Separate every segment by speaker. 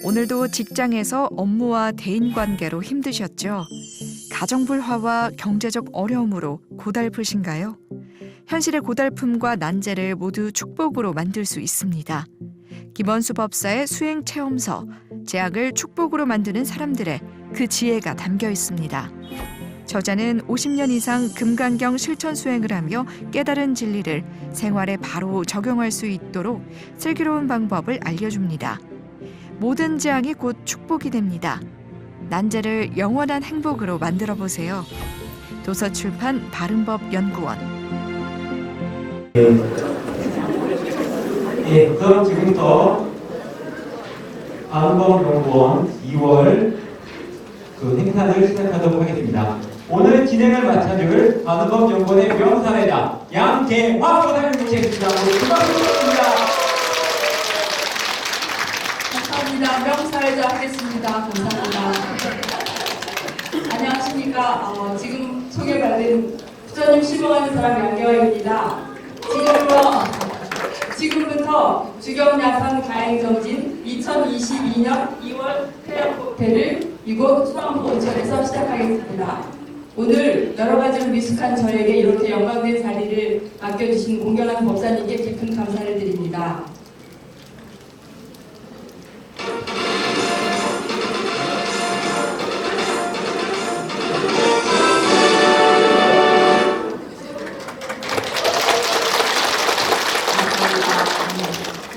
Speaker 1: 오늘도 직장에서 업무와 대인관계로 힘드셨죠? 가정불화와 경제적 어려움으로 고달프신가요? 현실의 고달픔과 난제를 모두 축복으로 만들 수 있습니다. 김원수 법사의 수행체험서, 제약을 축복으로 만드는 사람들의 그 지혜가 담겨 있습니다. 저자는 50년 이상 금강경 실천 수행을 하며 깨달은 진리를 생활에 바로 적용할 수 있도록 슬기로운 방법을 알려줍니다. 모든 재앙이 곧 축복이 됩니다. 난제를 영원한 행복으로 만들어 보세요. 도서출판 바른법연구원.
Speaker 2: 그럼 지금부터 바른법연구원 2월 그 행사를 시작하도록 하겠습니다. 오늘 진행을 맡아줄 바른법연구원의 명사회자 양재화 소장님 모시겠습니다. 박수 부탁드립니다.
Speaker 3: 감사합니다. 명사회자 하겠습니다. 감사합니다. 안녕하십니까. 지금 소개받은 부처님 실망하는 사람 양재화입니다. 지금부터 주경야산 가행정진 2022년 2월 태양꽃회를 이곳 수암포 온천에서 시작하겠습니다. 오늘 여러가지로 미숙한 저에게 이렇게 영광된 자리를 맡겨주신 공경한 법사님께 깊은 감사를 드립니다.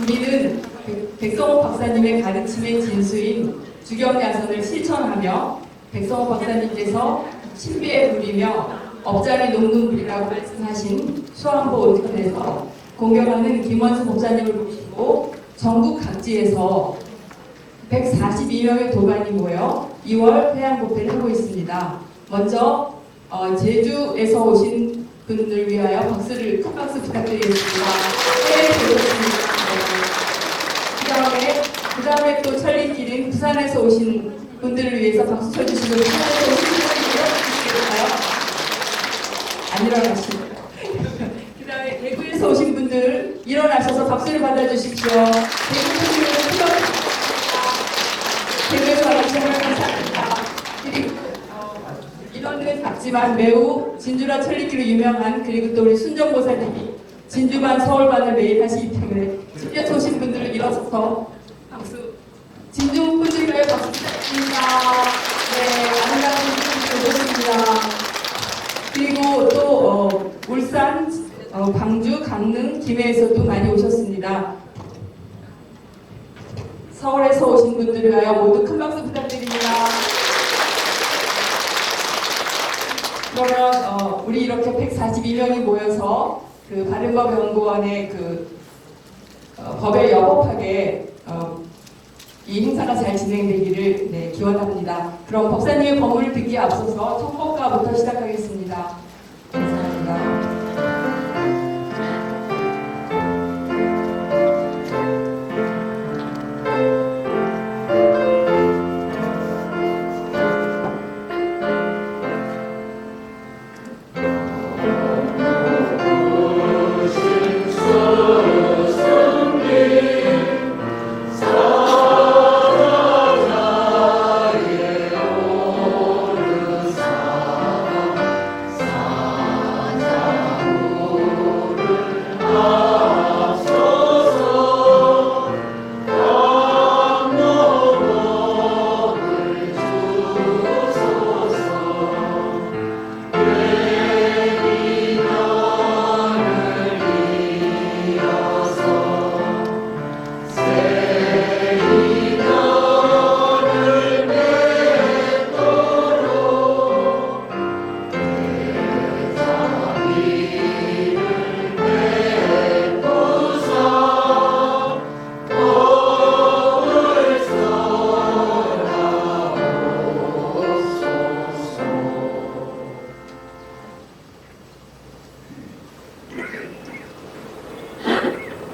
Speaker 3: 우리는 백성호 박사님의 가르침의 진수인 주경야선을 실천하며 백성호 박사님께서 신비에 누리며 업장의 농문물이라고 말씀하신 수암포 온천에서 공경하는 김원수 목사님을 모시고 전국 각지에서 142명의 도반이 모여 2월 태양곡회를 하고 있습니다. 먼저 제주에서 오신 분들 위하여 큰 박수 부탁드리겠습니다. 네, 그렇습니다. 그 다음에 또 천리길인 부산에서 오신 분들을 위해서 박수 쳐주시고 부산에서 오신 분들을 일어나주시겠어요? 안 일어나시고 그 다음에 대구에서 오신 분들 일어나셔서 박수를 받아주십시오. 대구에서 와주셔서 감사합니다. 그리고 인원은 작지만 매우 진주라 천리길로 유명한, 그리고 또 우리 순정보살님이 진주반 서울반을 매일 하시기 때문에 집에서 오신 분들을 일어서서 박수, 진주 분들과의 박수 부탁드립니다. 네, 아름다운 분들 오셨습니다. 그리고 또 울산, 광주, 강릉, 김해에서도 많이 오셨습니다. 서울에서 오신 분들을 위하여 모두 큰 박수 부탁드립니다. 그러면 우리 이렇게 142명이 모여서 그 바른법연구원의 법에 여법하게 이 행사가 잘 진행되기를 기원합니다. 그럼 법사님의 법문을 듣기에 앞서서 청법가부터 시작하겠습니다. 감사합니다.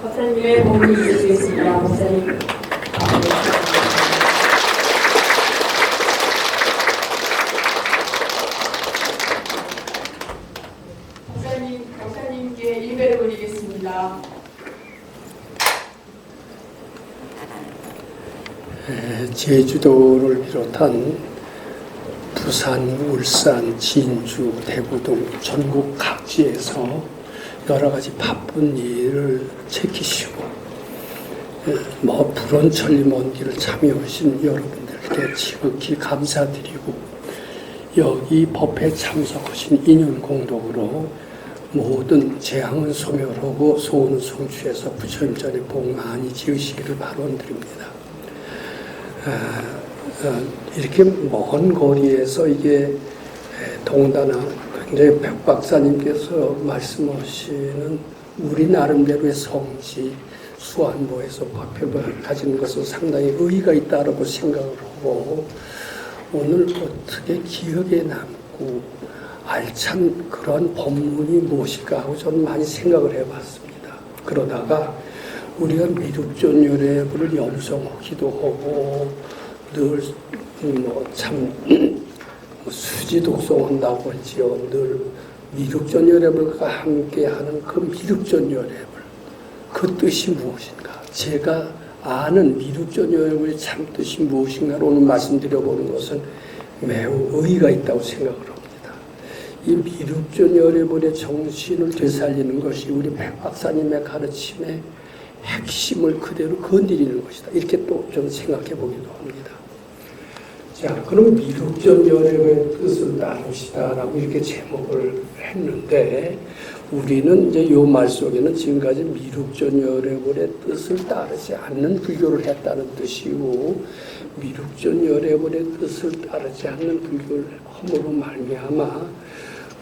Speaker 3: 박사님의 법문을 드리겠습니다. 박사님. 박사님께 일배를 올리겠습니다.
Speaker 4: 제주도를 비롯한 부산, 울산, 진주, 대구 등 전국 각지에서 여러 가지 바쁜 일을 챙기시고 부런천리 먼 길을 참여하신 여러분들께 지극히 감사드리고, 여기 법회에 참석하신 인연공덕으로 모든 재앙은 소멸하고 소원은 성취해서 부처님 전에 복 많이 지으시기를 바라드립니다. 이렇게 먼 거리에서 이게 동단아, 굉장히 백 박사님께서 말씀하시는 우리 나름대로의 성지 수안보에서 법회를 가지는 것은 상당히 의의가 있다고 생각을 하고, 오늘 어떻게 기억에 남고 알찬 그런 법문이 무엇일까 하고 저는 많이 생각을 해봤습니다. 그러다가 우리가 미륵존열애를 염성하기도 하고 늘 참 수지 독송한다고 하지요. 늘 미륵존열애가 함께하는 그 미륵존열애 그 뜻이 무엇인가? 제가 아는 미륵존열애의 참 뜻이 무엇인가를 오늘 말씀드려보는 것은 매우 의의가 있다고 생각을 합니다. 이 미륵존열애의 정신을 되살리는 것이 우리 백 박사님의 가르침의 핵심을 그대로 건드리는 것이다. 이렇게 또 좀 생각해 보기도 합니다. 자, 그럼 미륵존열애의 뜻을 따릅시다라고 이렇게 제목을 했는데, 우리는 이제 요 말 속에는 지금까지 미륵존열애의 뜻을 따르지 않는 불교를 했다는 뜻이고, 미륵존열애의 뜻을 따르지 않는 불교를 함으로 말미암아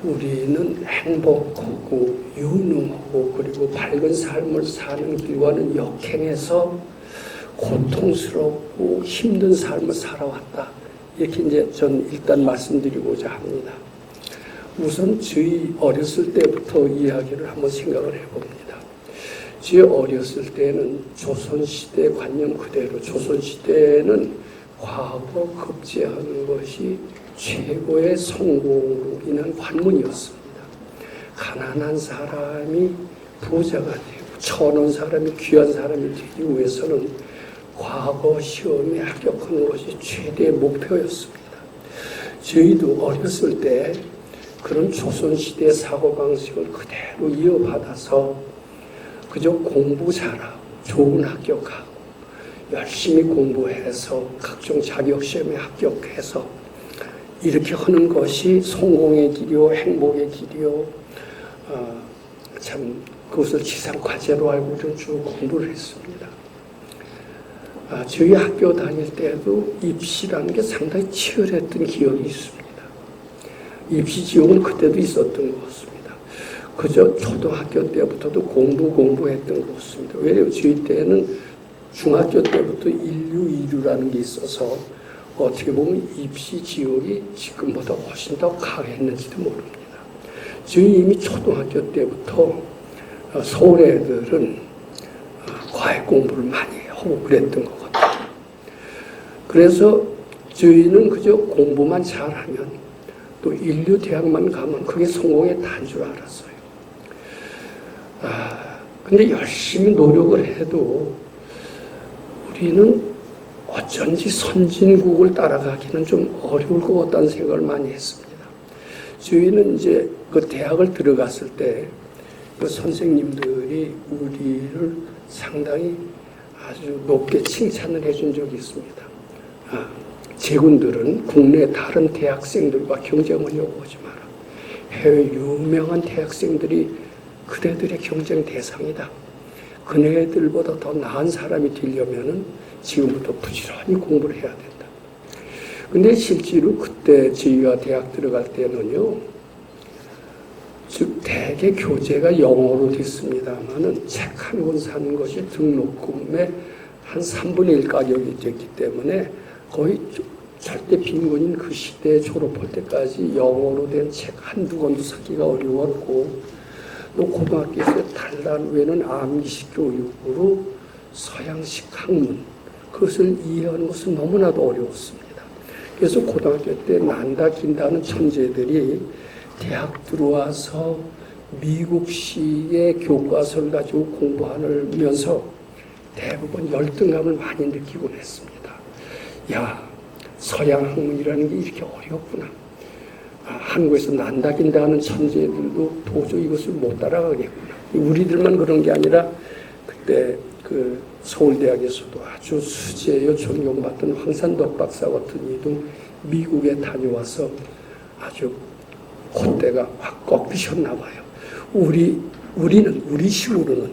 Speaker 4: 우리는 행복하고 유능하고 그리고 밝은 삶을 사는 길과는 역행해서 고통스럽고 힘든 삶을 살아왔다. 이렇게 이제 전 일단 말씀드리고자 합니다. 우선 저희 어렸을 때부터 이야기를 한번 생각을 해봅니다. 저희 어렸을 때는 조선시대 관념 그대로, 조선시대는 과거 급제하는 것이 최고의 성공으로 인한 관문이었습니다. 가난한 사람이 부자가 되고 천한 사람이 귀한 사람이 되기 위해서는 과거 시험에 합격하는 것이 최대의 목표였습니다. 저희도 어렸을 때 그런 조선시대의 사고방식을 그대로 이어받아서 그저 공부 잘하고 좋은 합격하고 열심히 공부해서 각종 자격시험에 합격해서 이렇게 하는 것이 성공의 길이요 행복의 길이요, 참 그것을 지상과제로 알고 좀 쭉 공부를 했습니다. 저희 학교 다닐 때도 입시라는 게 상당히 치열했던 기억이 있습니다. 입시 지옥은 그때도 있었던 것 같습니다. 그저 초등학교 때부터도 공부했던 것 같습니다. 왜냐하면 저희 때는 중학교 때부터 인류 2류라는 게 있어서 어떻게 보면 입시 지옥이 지금보다 훨씬 더 강했는지도 모릅니다. 저희 이미 초등학교 때부터 서울 애들은 과외 공부를 많이 하고 그랬던 것 같아요. 그래서 저희는 그저 공부만 잘하면 또 인류 대학만 가면 그게 성공의 단줄 알았어요. 근데 열심히 노력을 해도 우리는 어쩐지 선진국을 따라가기는 좀 어려울 것 같다는 생각을 많이 했습니다. 저희는 이제 그 대학을 들어갔을 때 그 선생님들이 우리를 상당히 아주 높게 칭찬을 해준 적이 있습니다. 제군들은 국내 다른 대학생들과 경쟁하려고 하지 마라. 해외 유명한 대학생들이 그대들의 경쟁 대상이다. 그네들보다 더 나은 사람이 되려면은 지금부터 부지런히 공부를 해야 된다. 근데 실제로 그때 저희가 대학 들어갈 때는요, 즉 대개 교재가 영어로 됐습니다만은 책 한 권 사는 것이 등록금의 한 3분의 1 가격이 됐기 때문에 거의 절대 빈곤인 그 시대에 졸업할 때까지 영어로 된 책 한두 권도 사기가 어려웠고, 또 고등학교에서 단란 외에는 암기식 교육으로 서양식 학문, 그것을 이해하는 것은 너무나도 어려웠습니다. 그래서 고등학교 때 난다 긴다는 천재들이 대학 들어와서 미국식의 교과서를 가지고 공부하면서 대부분 열등감을 많이 느끼곤 했습니다. 야, 서양 학문이라는 게 이렇게 어렵구나. 한국에서 난다긴다 하는 천재들도 도저히 이것을 못 따라가겠구나. 우리들만 그런 게 아니라 그때 그 서울대학에서도 아주 수재여 존경받던 황산덕 박사 같은 이도 미국에 다녀와서 아주 콧대가 확 꺾이셨나 봐요. 우리 식으로는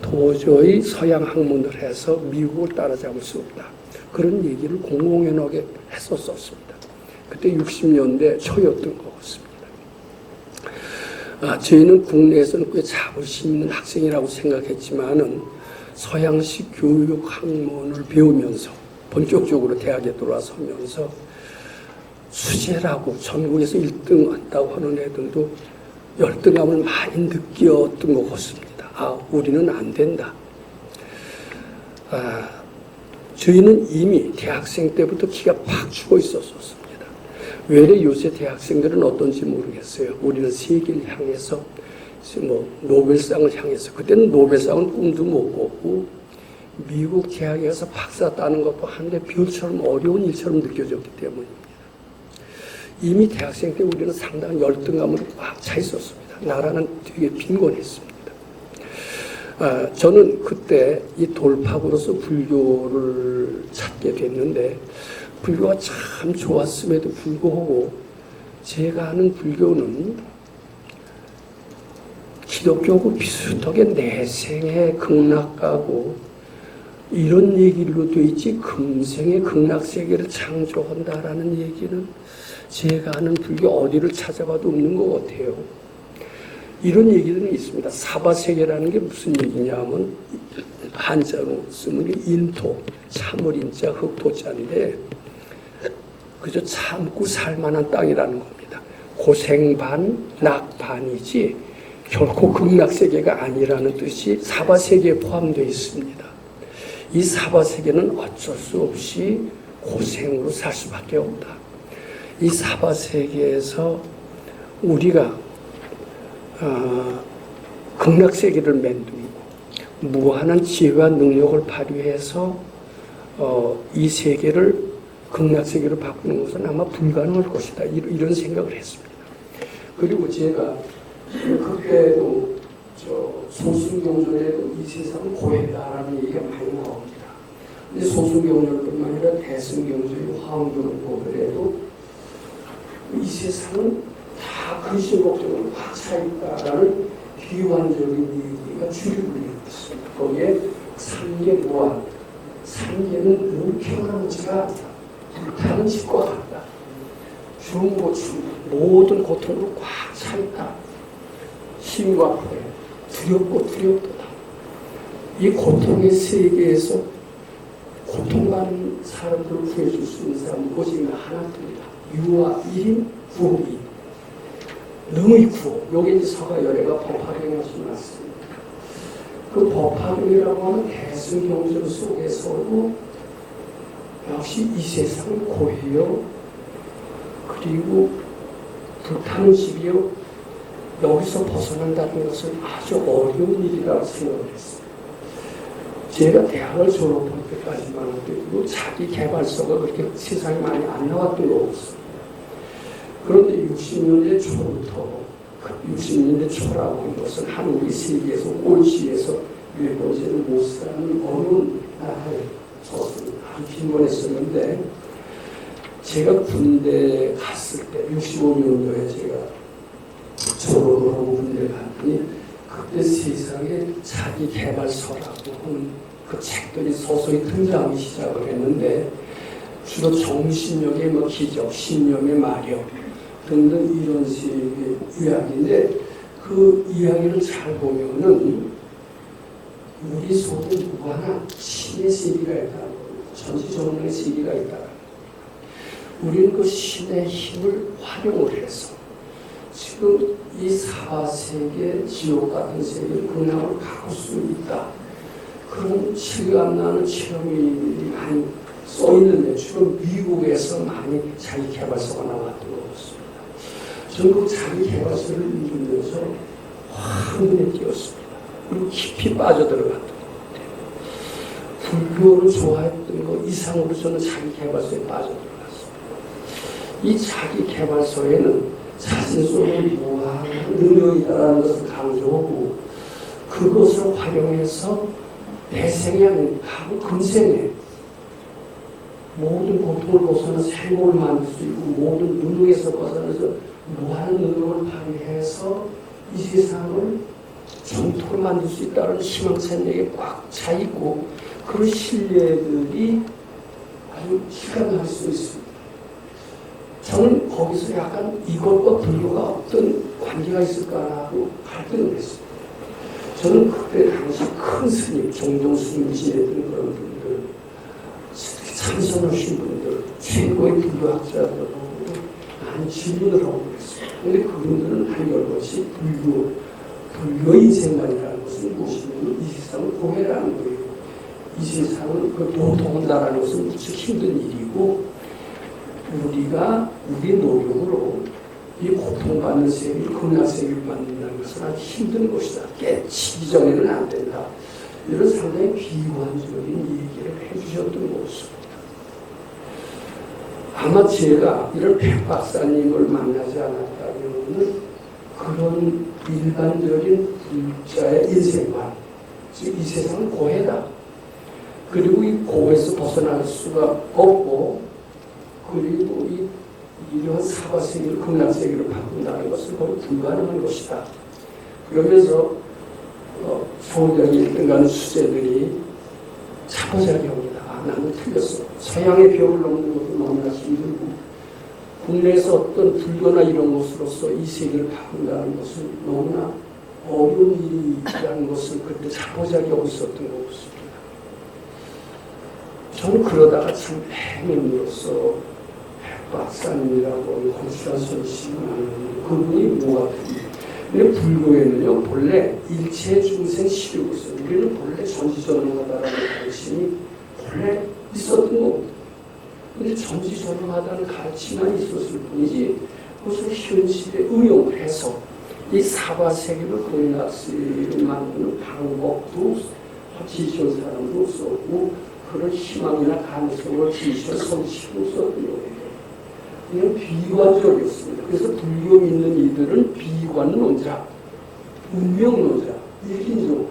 Speaker 4: 도저히 서양 학문을 해서 미국을 따라잡을 수 없다. 그런 얘기를 공공연하게 했었습니다. 그때 60년대 초였던 것 같습니다. 저희는 국내에서는 꽤 자부심 있는 학생이라고 생각했지만은 서양식 교육 학문을 배우면서 본격적으로 대학에 들어서면서 수재라고 전국에서 1등 한다고 하는 애들도 열등감을 많이 느꼈던 것 같습니다. 우리는 안 된다. 저희는 이미 대학생 때부터 기가 팍 죽어 있었습니다. 왜 요새 대학생들은 어떤지 모르겠어요. 우리는 세계를 향해서 노벨상을 향해서 그때는 노벨상은 꿈도 못 꿨고 미국 대학에 가서 박사 따는 것도 한데 별처럼 어려운 일처럼 느껴졌기 때문입니다. 이미 대학생 때 우리는 상당한 열등감으로 꽉 차 있었습니다. 나라는 되게 빈곤했습니다. 저는 그때 이 돌파구로서 불교를 찾게 됐는데 불교가 참 좋았음에도 불구하고 제가 아는 불교는 기독교하고 비슷하게 내생의 극락가고 이런 얘기로 돼 있지 금생의 극락세계를 창조한다라는 얘기는 제가 아는 불교 어디를 찾아봐도 없는 것 같아요. 이런 얘기들은 있습니다. 사바세계라는 게 무슨 얘기냐면 한자로 쓰면 인토, 참을 인자, 흑토자인데 그저 참고 살만한 땅이라는 겁니다. 고생 반, 낙 반이지 결코 극락세계가 아니라는 뜻이 사바세계에 포함되어 있습니다. 이 사바세계는 어쩔 수 없이 고생으로 살 수밖에 없다. 이 사바세계에서 우리가 극락세계를 만들고 무한한 지혜와 능력을 발휘해서 이 세계를 극락세계로 바꾸는 것은 아마 불가능할 것이다. 이런 생각을 했습니다. 그리고 제가 그때도 소승경전에도 이 세상은 고해다라는 얘기가 많이 나옵니다. 근데 소승경전뿐만 아니라 대승경전, 화엄경을 보더라도 이 세상은 다 근심걱정으로 꽉 차 있다라는 비관적인 얘기가 주류를 이루고 있습니다. 거기에 삼계 무한, 삼계는 늘 평안하지가 불타는 집과 같다. 중고충, 모든 고통으로 꽉 차 있다. 힘과 불에 두렵고 두렵도다. 이 고통의 세계에서 고통받는 사람들을 구해줄 수 있는 사람은 오직 하나뿐이다. 유아 1인 구호이. 능의 구호. 요게 이제 서가열애가 법화경에 나왔습니다. 그 법화경이라고 하는 대승경전 속에서도 역시 이 세상은 고해요. 그리고 불타는 집이요. 여기서 벗어난다는 것은 아주 어려운 일이라고 생각을 했습니다. 제가 대학을 졸업할 때까지만 해도 자기 개발서가 그렇게 세상에 많이 안 나왔던 거 없어요. 그런데 60년대 초부터 60년대 초라고 하는 것은 한국이 세계에서 꼴찌에서 몇 번째를 못 사는 어려운 나라에 저는 아주 빈곤했었는데 제가 군대 갔을 때 65년도에 제가 졸업을 하고 군대 갔더니 그때 세상에 자기 개발서라고 하는 그 책들이 서서히 등장하기 시작을 했는데 주로 정신력의 기적, 신념의 마력 등등 이런 식의 이야기인데 그 이야기를 잘 보면은 우리 속에 무한한 신의 세계가 있다는 겁니다. 전지전능의 세계가 있다는 겁니다. 우리는 그 신의 힘을 활용을 해서 지금 이 사바세계 지옥 같은 세계를 극락으로 가볼 수 있다. 그런 실감나는 체험이 많이 써있는데 주로 미국에서 많이 자기 개발서가 나왔던 것 같습니다. 저는 그 자기 개발서를 읽으면서 확 눈에 띄었습니다. 그리고 깊이 빠져들어갔던 것 같아요. 불교를 좋아했던 것 이상으로 저는 자기 개발서에 빠져들어갔습니다. 이 자기 개발서에는 자신 속에 무한한 능력이다라는 것을 강조하고 그것을 활용해서 내 생이 아니고 근생에 모든 고통을 벗어나서 행복을 만들 수 있고 모든 누능에서 벗어나서 무한한 능력을 발휘해서 이 세상을 정토를 만들 수 있다는 희망찬에게 꽉 차 있고 그런 신뢰들이 아주 실감할 수 있습니다. 저는 거기서 약간 이것과 불교가 어떤 관계가 있을까라고 갈등을 했습니다. 저는 그때 당시 큰 스님, 종종 스님 지내던 그런 분들, 참선하신 분들, 최고의 불교학자들하고 많이 질문을 하고 그랬어요. 그런데 그분들은 한결 것이 불교 인생관이라는 것은 무엇이냐면 이 세상을 고해라는 거예요. 이 세상은 그 도통한다라는 것은 무척 힘든 일이고 우리가 우리 노력으로 이 고통받는 세계를 극락세계를 만든다는 것은 아주 힘든 것이다. 깨치기 전에는 안 된다. 이런 상당히 비관적인 얘기를 해주셨던 것입니다. 아마 제가 이런 백 박사님을 만나지 않았다면 그런 일반적인 불자의 인생관, 즉 이 세상은 고해다. 그리고 이 고해에서 벗어날 수가 없고 그리고 이러한 사바세계를 극락세계로 바꾼다는 것은 거의 불가능한 것이다. 그러면서 소적이 1등 가는 수재들이 자포자기합니다. 나는 틀렸어. 서양의 벽을 넘는 것도 너무나 힘들고 국내에서 어떤 불교나 이런 것으로서 이 세계를 바꾼다는 것은 너무나 어려운 일이라는 것을 그때 자포자기하고 있었던 것 같습니다. 저는 그러다가 참 행인으로서 박사님이라고 건실한 선심을 그분이 뭐가 됩니까? 근데 불교에는요 본래 일체 중생 시류고 있어요. 우리는 본래 전지전능하다라는 가르침이 본래 있었던 겁니다. 근데 전지전능하다는 가르침만 있었을 뿐이지 그것을 현실에 응용을 해서 이 사바세계를 극락세계를 만드는 방법도 지시한 사람도 없었고 그런 희망이나 가능성을 지시한 성취도 없었던 거예요. 이건 비관적이었습니다. 그래서 불교 믿는 이들은 비관론자, 운명론자, 일인종.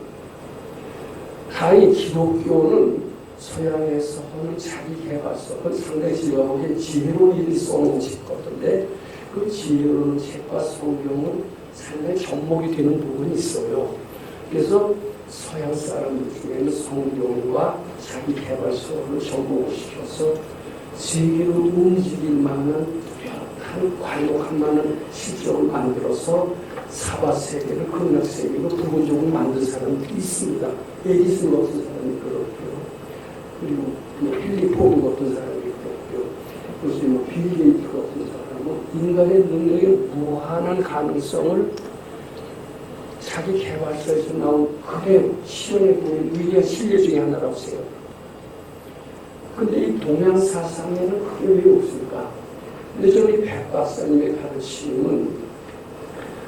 Speaker 4: 다행히 기독교는 서양에서 하는 자기개발서, 그건 상당히 제가 보기엔 지혜로운 일이 써놓은 책 같은데 그 지혜로운 책과 성경은 상당히 접목이 되는 부분이 있어요. 그래서 서양 사람들 중에는 성경과 자기개발서를 접목을 시켜서 세계로 움직일 만한 뚜렷한 과욕한 만한 실정을 만들어서 사바세계를 극락세계로 부분적으로 만든 사람들이 있습니다. 에디슨 같은 사람이 그렇고요. 그리고 힐리포드 같은 사람이 그렇고요. 그래서 빌 게이트 같은 사람은 인간의 능력의 무한한 가능성을 자기 개발서에서 나온 그대로 실현해 보는 위대한 신뢰 중에 하나라고 생각합니다. 근데 이 동양 사상에는 그게 왜 없을까? 근데 저는 이 백 박사님의 가르침은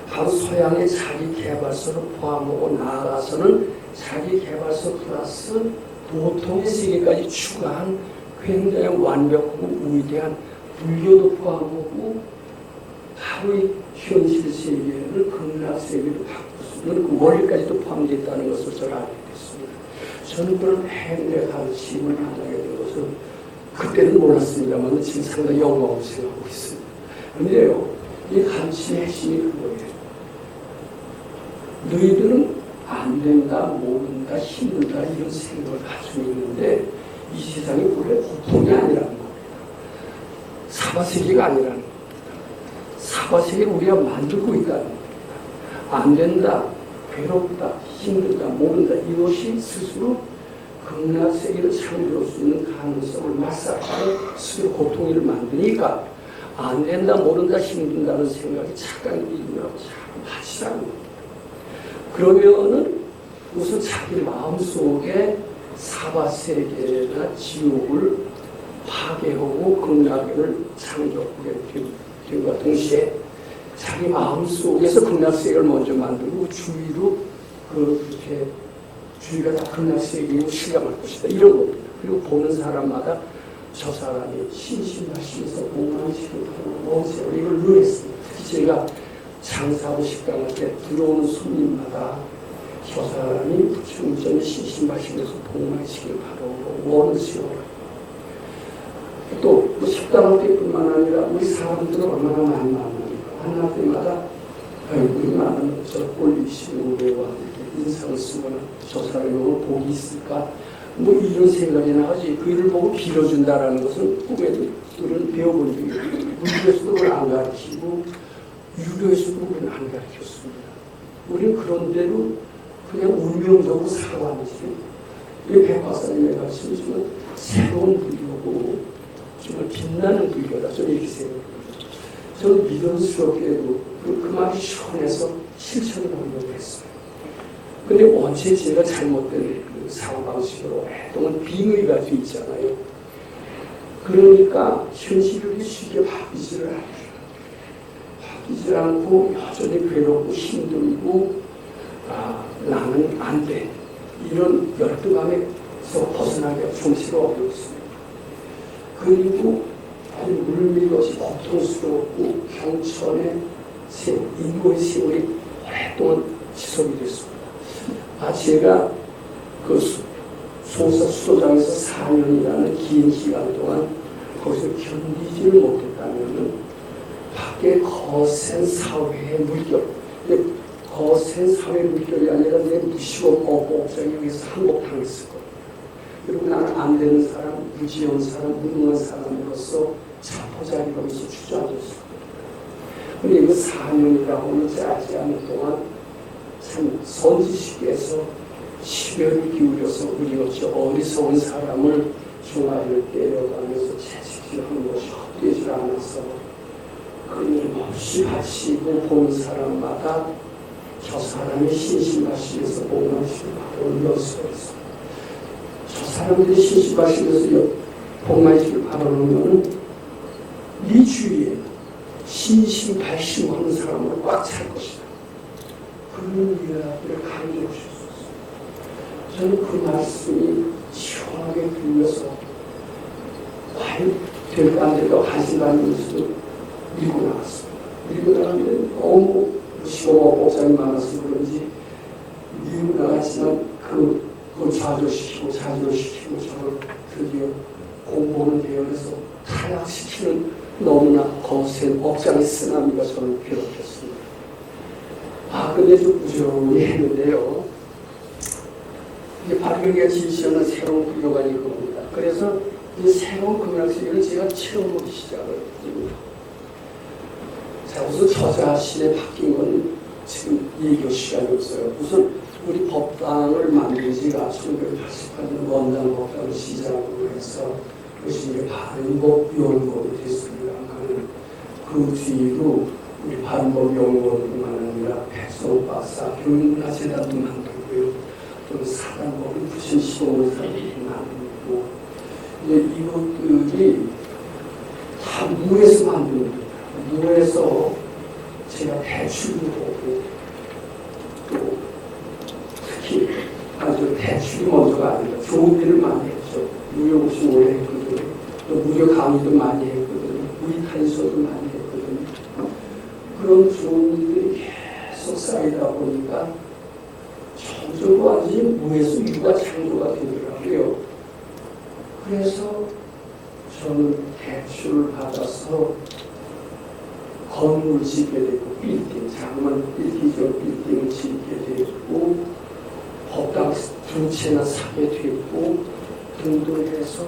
Speaker 4: 바로 서양의 자기 개발서를 포함하고 나아가서는 자기 개발서 플러스 보통의 세계까지 추가한 굉장히 완벽하고 위대한 불교도 포함하고 바로 이 현실 세계를 극락 세계로 바꿀 수 있는 그 원리까지도 포함되어 있다는 것을 저는 알게 됐습니다. 저는 그런 행의 가르침을 만나게 된 것은 그때는 몰랐습니다만 지금 상당히 영광으로 생각하고 있습니다. 그런데요, 이 가르침의 핵심이 그거예요. 너희들은 안 된다, 모른다, 힘들다 이런 생각을 가지고 있는데 이 세상이 원래 고통이 아니라는 겁니다. 사바세계가 아니라는 겁니다. 사바세계를 우리가 만들고 있다는 겁니다. 안 된다, 괴롭다, 힘들다, 모른다 이것이 스스로 극락세계를 창조할 수 있는 가능성을 맞삭하는 스스로 고통을 만드니까 안 된다, 모른다, 힘든다는 생각이 착각이 일어나고 참 하시라는 겁니다. 그러면은 우선 자기 마음속에 사바세계나 지옥을 파괴하고 극락을 창조하게 된과 동시에 자기 마음속에서 극락세계를 먼저 만들고 주위로 그렇게 주위가 다 금락세계로 실감할 것이다. 이런 겁니다. 그리고 보는 사람마다 저 사람이 신심하시면서 공감시키고 원세월 이걸 늘 했습니다. 특히 제가 장사하고 식당할 때 들어오는 손님마다 저 사람이 충전히 신심하시면서 공감시키고 바로 원세월 또 식당할 때뿐만 아니라 우리 사람들은 얼마나 많이 만납니까? 만날 때마다 우리 많은 저 꼴리시는 우리와 인상을 쓰거나 저 사람이 오늘 복이 있을까? 뭐 이런 생각이 나지. 그 일을 보고 빌어준다라는 것은 꿈에도 우리는 배워본 적이 없어요. 물리에서도 그걸 안 가르치고 유교에서도 그걸 안 가르쳤습니다. 우리는 그런 대로 그냥 운명적으로 살아왔지. 이 백박사님의 말씀이지만 새로운 불교고 정말 빛나는 불교다. 저는 이렇게 생각합니다. 저는 믿음스럽게도 그 말이 시원해서 실천을 하려고 했어요. 근데 원체 제가 잘못된 그 사고방식으로 오랫동안 빙의가 돼 있잖아요. 그러니까 현실을 쉽게 바뀌지를 않아요. 바뀌지 않고 여전히 괴롭고 힘들고 나는 안 돼. 이런 열등감에서 벗어나기가 좀처럼 어렵습니다. 그리고 물밀것이 고통스럽고 경천의 세월, 인고의 세월이 오랫동안 지속이 됐습니다. 제가 그 소사 수도장에서 4년이라는 긴 기간 동안 거기서 견디지를 못했다면은 밖에 거센 사회의 물결, 거센 사회 물결이 아니라 내 무시고 꼼꼼하게 여기서 항복당했을 거예요. 그리고 나는 안 되는 사람, 무지한 사람, 무능한 사람으로서 자포자기하면서 주저앉았을 거예요. 근데 이거 4년이라고는 짧지 않은 동안 참 선지식에서 심혈을 기울여서 우리 어찌 어리석은 사람을 종아리를 때려가면서 채찍질하는 것이 헛되지 않아서 끊임없이 바치고 본 사람마다 저 사람의 신심하시면서 복만시를 바라보는 연수가 있어요. 저 사람들이 신심하시면서 복만시를 바라보는 네 주위에 신심발심하는 사람으로 꽉 찰 것이다. 그런 이야기를 가르쳐 주셨어요. 저는 그 말씀이 시원하게 들려서 과연 될까 안 될까 한순간이면서도 밀고 나갔습니다. 밀고 나갔는데 너무 시고가 복장이 많아서 그런지 밀고 나갔지만 그걸 좌절시키고 저를 드디어 공부하는 대열에서 타락시키는 너무나 거센 억장의 쓰나미가 저를 괴롭혔습니다. 근데 좀 부지런히 했는데요. 이제 발견과 지시하는 새로운 불교관이 그겁니다. 그래서 이 새로운 금락세계를 제가 체험하기 시작을 합니다. 자, 우선 저자신에 바뀐 건 지금 얘기할 시간이 없어요. 우선 우리 법당을 만든 지가 1988년 원당 법당을 시작으로 해서 그것이 이제 바른법연구원이 됐습니다. 그 뒤로 우리 바른법연구원뿐만 아니라 백성박사 교육문화재단도 만들고요. 또 사단법을 부신 시공사들도 만들고 이것들이 다 무에서 만든 겁니다. 무에서 제가 대출도 보고 또 특히 아주 대출이 먼저가 아니라 좋은 일을 많이 했죠. 무료 고시 오래 했거든요. 또 무료 강의도 많이 했거든요. 우리 탄소도 많이 했거든요. 그런 좋은 일들이 계속 쌓이다 보니까 점점 완전히 무에서 유가 창조가 되더라고요. 그래서 저는 대출을 받아서 건물을 짓게 되고 빌딩, 자그마한 빌딩을 짓게 되고 법당 2채나 사게 되고 등등 해서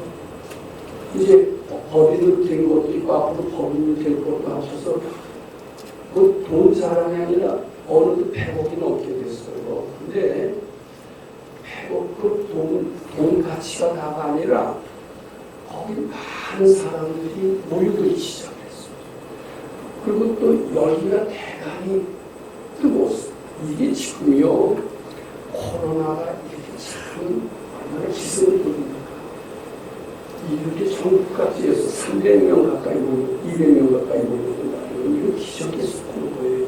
Speaker 4: 이제 법인으로 된 것도 있고 앞으로 법인으로 될 것도 하셔서 그 돈 자랑이 아니라 어느덧 100억이 넘게 됐어요. 근데 100억 그 돈 가치가 다가 아니라 거기 많은 사람들이 모여들기 시작했어요. 그리고 또 열기가 대단히 뜨거웠어요. 이게 지금요 코로나가 이렇게 참 얼마나 기승을 부립니까? 이렇게 전국까지에서 300명 가까이 모이고 200명 가까이 모이는다. 이거 기적의 속한 거예요.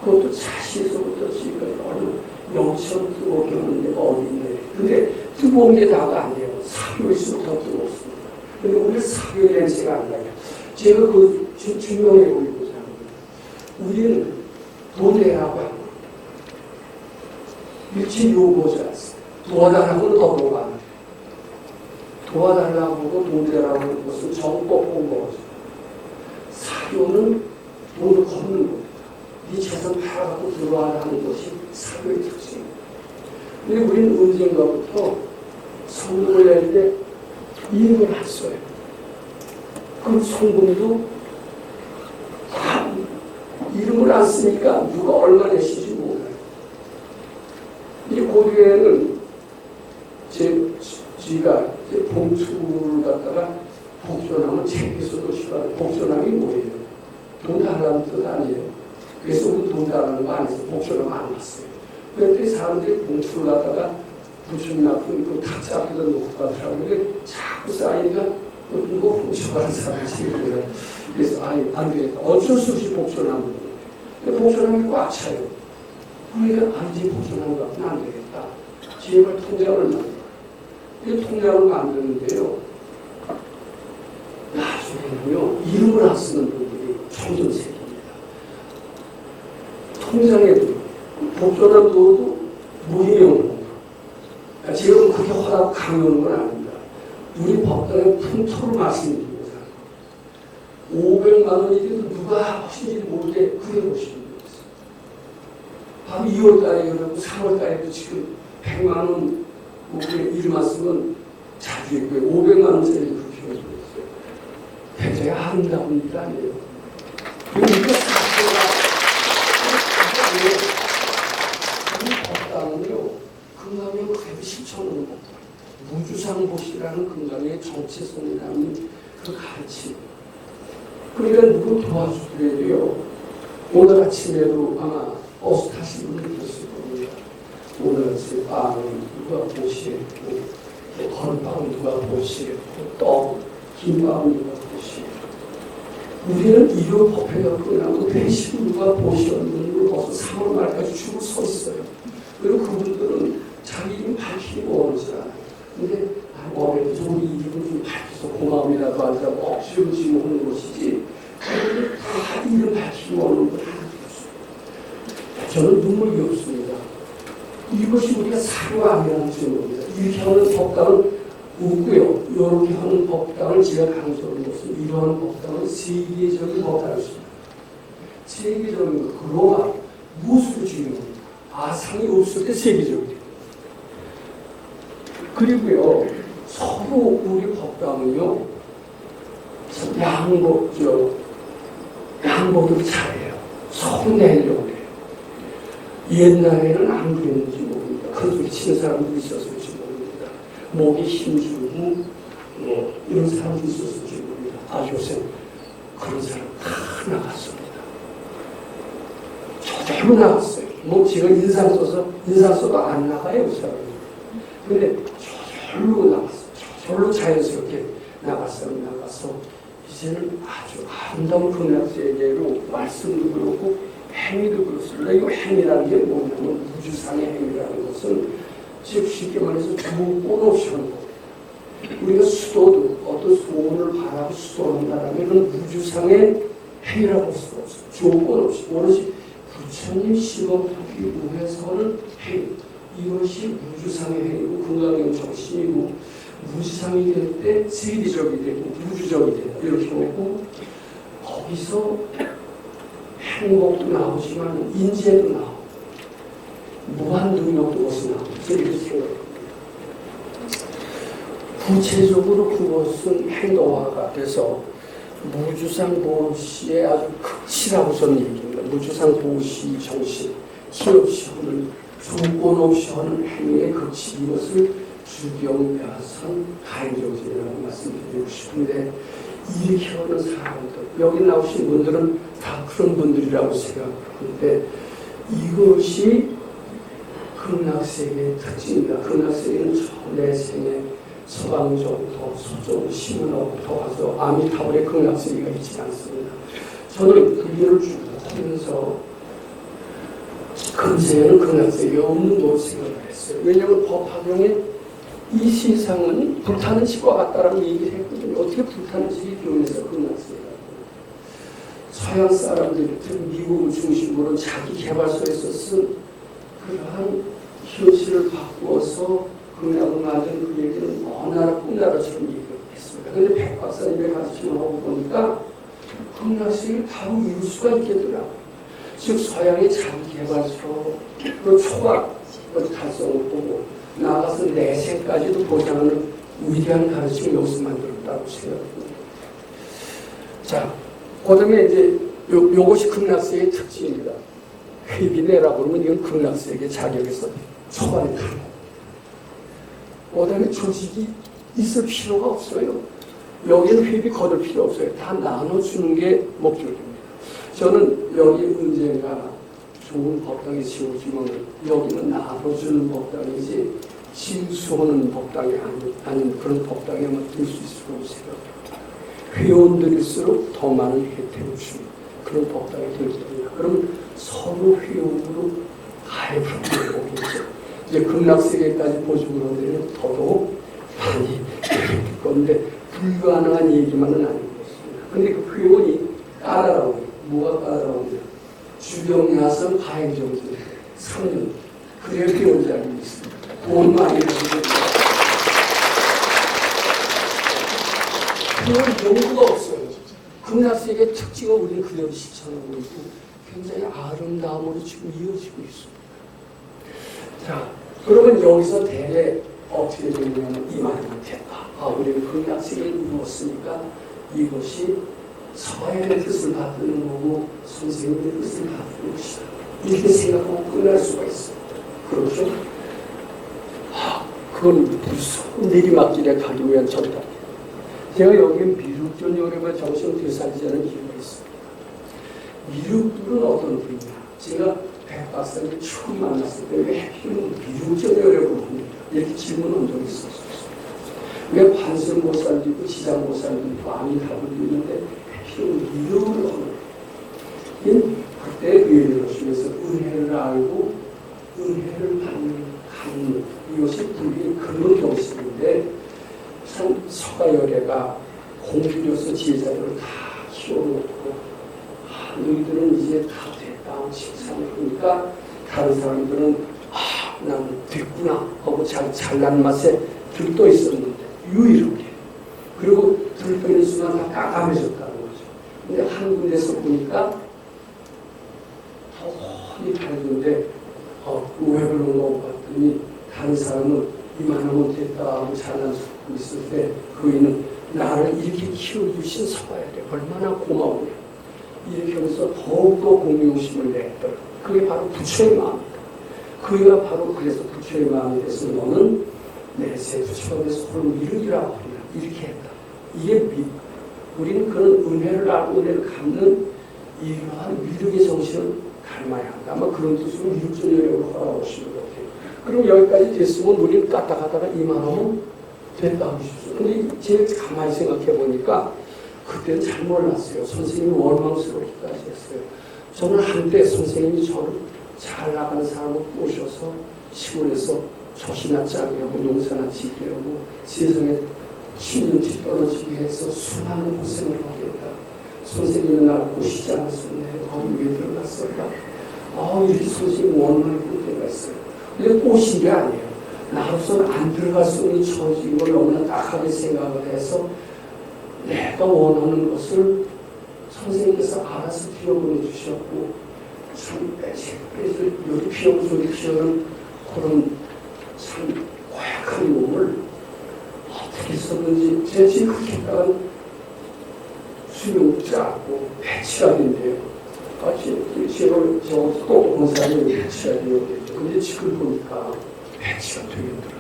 Speaker 4: 그것도 차시에서부터 지금까지 얼마나 영천 뜨겁게 하는 데가 어디 있네. 근데 뜨거운 게 다가 아니에요. 사료일수록 더 뜨겁습니다. 근데 우리 사료 냄새가 안 나요. 제가 그 증명해 보이고자 합니다. 우리는 돈 내라고 합니다. 일찍 요구하지 않습니다. 도와달라고는 더 뭐가 도와달라고 돈 내라고 하는 것은 정법본 거죠. 사료는 돈을 걷는 겁니다. 네 재산 팔아갖고 들어와라는 것이 사료의 특징입니다. 근데 우리는 언젠가부터 성금을 낼 때 이름을 안 써요. 그럼 성금도 다 이름을 안 쓰니까 누가 얼마 내신지 몰라요. 이 고려에는 제가 봉투를 갖다가 복전하면 책에서도 싫어하는 복전함이 뭐예요? 돈 달라는 뜻 아니에요. 그래서 우리 돈 달라는 거 안 해서 복전하면 안 봤어요. 그랬더니 사람들이 봉투를 갖다가 부처님앞에 그 탁자 앞에다 놓고 가더라고요. 근데 자꾸 쌓이니까 이거 봉투하는 사람이 생겨요. 그래서 안 되겠다. 어쩔 수 없이 복전하는 거예요. 근데 복전함이 꽉 차요. 그러니까 이제 복전하는 거 같으면 안 되겠다. 제발 통장을 만들어. 이 통장을 만드는데요. 나중에는요, 이름을 안 쓰는 분들이 점점 생깁니다. 통장에도 복전함 넣어도 무희명으로. 지금 그게 허락 강요하는 건 아닙니다. 우리 법당의 풍토를 말씀드립니다. 500만 원이라도 누가 하신지 모를 때 그게 보시는 거였어요. 바로 2월달에 그러고 3월달에도 지금 100만 원 이름만 쓰면 자주 있고요. 500만 원짜리 그렇게 해줬어요. 굉장히 아름다운 일 아니에요. 그러니까 법당은요, 금강경 그대로 실천하는 법당. 무주상보시라는 금강의 정체성이라는 그 가르침. 그러니까 누구 도와주더라도요. 오늘 아침에도 아마 버스 타시는 분들 계실 겁니다. 오늘 아침에 빵은 누가 보시겠고, 건빵은 누가 보시겠고, 떡, 김밥은 누가 보시겠고. 우리는 이런 법회가 끝나고 대신 누가 보시는 걸 벌써 3월 말까지 줄 서 있어요. 그리고 그분들은 자기 이름 밝히기 원하지 않아요. 근데 올해도 우리 이름을 좀 밝혀서 고마움이라도 하자 억지로 지목하는 것이지 그분들 다 이름 밝히기 원하는 걸 하는 것입니다. 저는 눈물이 없습니다. 이것이 우리가 사료가 아니라는 증거입니다. 이렇게 하는 법당은 없고요. 이렇게 하는 법당을 제가 강조하는 것은 이러한 법당은 세계적인 법당이었습니다. 세계적인 것, 글로벌, 무엇으로 중요합니다. 아상이 없을 때 세계적이에요. 그리고요, 서로 우리 법당은요, 양보를 잘해요. 서로 내려고 해요. 옛날에는 안 그랬는지 모릅니다. 큰 소리 치는 사람도 있었을지 모릅니다. 목에 힘주고, 이런 사람도 있었을지 모릅니다. 요새 그런 사람 다 나갔습니다. 저절로 나갔어요. 제가 인상 써도 안 나가요, 그 사람이. 근데 저절로 나갔어요. 저절로 자연스럽게 나가서 이제는 아주 아름다운 극락세계로 말씀도 그렇고 행위도 그렇습니다. 이 행위라는 게 뭐냐면 무주상의 행위라는 것은 즉 쉽게 말해서 조건 없이 하는 거예요. 우리가 수도도 어떤 소원을 바라고 수도한다라면 그건 무주상의 행위라고 할 수가 없어요. 조건 없이 오롯이 부처님 시범하기 위해서 하는 행위. 이것이 무주상의 행위고 건강의 정신이고 무주상이 될 때 세계적이 되고 우주적이 돼요. 이렇게 보고 거기서 행복도 나오지만 인재도 나오고 무한 능력도 것이 나오고 이렇게 생각합니다. 구체적으로 그것은 행동화가 돼서 무주상 보시의 아주 극치라고 저는 얘기합니다. 무주상 보시 정신, 티 없이 하는 조건 없이 하는 행위의 극치 이것을 주경야선 가행정진이라고 말씀드리고 싶은데 이렇게 하는 사람들 여기 나오신 분들은 다 그런 분들이라고 생각하는데 이것이 극락세계의 특징입니다. 극락세계는 내 생에 서방적부터 서쪽 시문화부터 와서 아미타불의 극락세계가 있지 않습니다. 저는 그 일을 쭉 하면서 금세에는 극락세계가 없는 걸 생각을 했어요. 왜냐하면 법 학용에 이 세상은 불타는 집과 같다라고 얘기를 했거든요. 어떻게 불타는 집이 변해서 극락세계가. 서양 사람들이 미국을 중심으로 자기 개발소에서 쓴 그러한 현실을 바꾸어서 극락을 만든 그 얘기는 어느 나라 꿈나라처럼 얘기를 했습니다. 그런데 백 박사님의 가르침을 하고 보니까 극락세계를 바로 이룰 수가 있겠더라고요. 즉 서양의 자기개발서 그 초과 달성을 보고 나아가서 내생까지도 보장하는 위대한 가르침을 여기서 만들었다고 생각합니다. 자, 그다음에 이제 요것이 극락세계의 특징입니다. 회비내라고 그러면 이건 극락세계 자격에서 초반에 들어요. 그다음에 조직이 있을 필요가 없어요. 여기는 회비 거둘 필요 없어요. 다 나눠주는 게 목적입니다. 저는 여기 언젠가 좋은 법당이 지어지면 여기는 나눠주는 법당이지 징수하는 법당이 아닌 그런 법당에만 들 수 있을 거라고 생각합니다. 회원들일수록 더 많은 혜택을 주는 그런 법당이 될 겁니다. 그럼 서로 회원으로 가입하는 거겠죠. 이제 극락세계까지 보증으로 되면 더더욱 많이 될 건데 불가능한 얘기만은 아닌 것입니다. 근데 그 회원이 따라오고 뭐가 따라오냐. 주병야성 가행정지 3년. 그래야 회원자리 있습니다. 돈 많이 내고 그런 연구가 없어요. 극락세계의 특징을 우리는 그대로 실천하고 있고 굉장히 아름다움으로 지금 이어지고 있습니다. 자, 그러면 여기서 대개 어떻게 되냐면 이 말이 됐다. 우리는 극락세계를 이루었으니까 이것이 서야의 뜻을 받드는 거고 선생님의 뜻을 받드는 것이다. 이렇게 생각하고 끝날 수가 있습니다. 그렇죠? 그건 무서운 내리막길에 가기 위한 전략이에요. 제가 여기 미륵전 요령과 정신 되살리자는 이유가 있습니다. 미륵들은 어떤 분이냐? 제가 백 박사님 처음 만났을 때 왜 해필은 미륵전 요령을 합니까? 이렇게 질문한 적이 있었어요. 왜 관세음 못 살리고 지장 못 살리고 암이 답을 있는데 미륵을 하는 그때 의인을 하시면서 은혜를 알고 은혜를 받는 이것이 불교의 근본 정신인데 참 서가열애가 공주로서 제자들을 다 키워놓고 너희들은 이제 다 됐다 칭찬을 하니까 다른 사람들은 난 됐구나 하고 잘난 맛에 들떠 있었는데 유일하게 그리고 들떠 있는 순간 다 깜깜해졌다는 거죠. 근데 한 군데서 보니까 더 밝은데 왜 그런 거 봤더니 다른 사람은 이만하면 됐다 하고 잘난 척하고 있을 때 그이는 나를 이렇게 키워주신 서가열애 얼마나 고마우냐 이렇게 하면서 더욱더 공경심을 냈더라. 그게 바로 부처의 마음이다. 그가 바로 그래서 부처의 마음이 돼서 너는 내세 부처가 돼서 그걸 미륵이라고 하리라 이렇게 했다. 이게 우리는 그런 은혜를 알고 은혜를 갚는 이러한 미륵의 정신을 닮아야 한다. 아마 그런 뜻으로 미륵전열력을 허락하시는 것 같아요. 그럼 여기까지 됐으면 우리는 까딱하다가 이만하면 됐다 하고 싶죠. 근데 제가 가만히 생각해 보니까 그때는 잘 몰랐어요. 선생님이 원망스럽기까지 했어요. 저는 한때 선생님이 저를 잘 나가는 사람을 꼬셔서 시골에서 젖이나 짜게 하고 농사나 짓게 하고 세상에 힘이 떨어지게 해서 수많은 고생을 하겠다. 선생님은 나를 꼬시지 않았었네. 거기 왜 들어갔을까? 이렇게 선생님 원망했던 때가 있어요. 근데 꼬신 게 아니에요. 나로서는 안 들어갈 수 없는 처지인 걸 너무나 딱하게 생각을 해서 내가 원하는 것을 선생님께서 알아서 피워보내 주셨고 참 그래서 여기 피우고 저기 피우는 그런 참 고약한 몸을 어떻게 썼는지 제가 지금 그렇게 했다간 수용자고 배치학인데요. 제가 또 공사를 배치학이었겠죠. 근데 지금 보니까 배치가 되겠더라.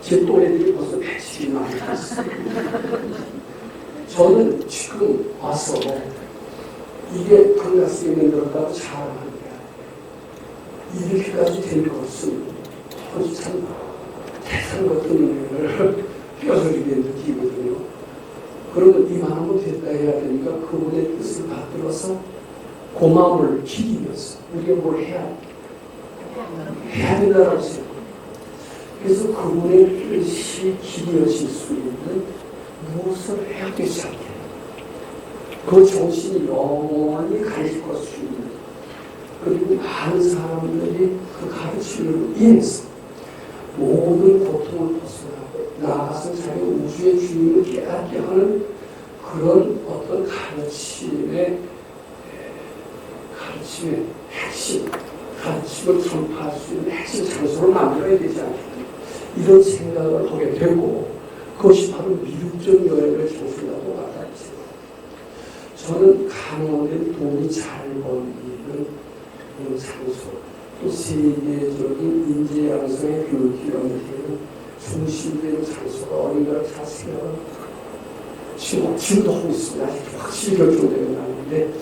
Speaker 4: 제 또래들이 벌써 배치를 많이 했어요. 저는 지금 와서 이게 극락세계 만들었다고 자랑하는 게 아니에요. 이렇게까지 된 것은 참 대단 같은 은혜를 뼈저리게 느끼거든요. 그러면 이만하면 됐다 해야 되니까 그분의 뜻을 받들어서 고마움을 기리면서 우리가 뭘 해야 해야 된다고 생각합니다. 그래서 그분의 뜻이 길이어질 수 있는 무엇을 해야 되지 않겠나. 그 정신이 영원히 가르칠 수 있는, 그리고 많은 사람들이 그 가르침으로 인해서 모든 고통을 벗어나고 나아가서 자기 우주의 주인을 깨닫게 하는 그런 어떤 가르침의 핵심, 가르침을 전파할 수 있는 핵심 장소를 만들어야 되지 않겠나. 이런 생각을 하게 되고, 그것이 바로 미국적 여행의 장소라고 말하지. 저는 강원의 돈이 잘 벌리는 장소, 또 세계적인 인재 양성의 교육기관이 되는 중심되는 장소가 어딘가를 잘 생각을 지금도 하고 있습니다. 아직 확실히 결정되는 아닌데,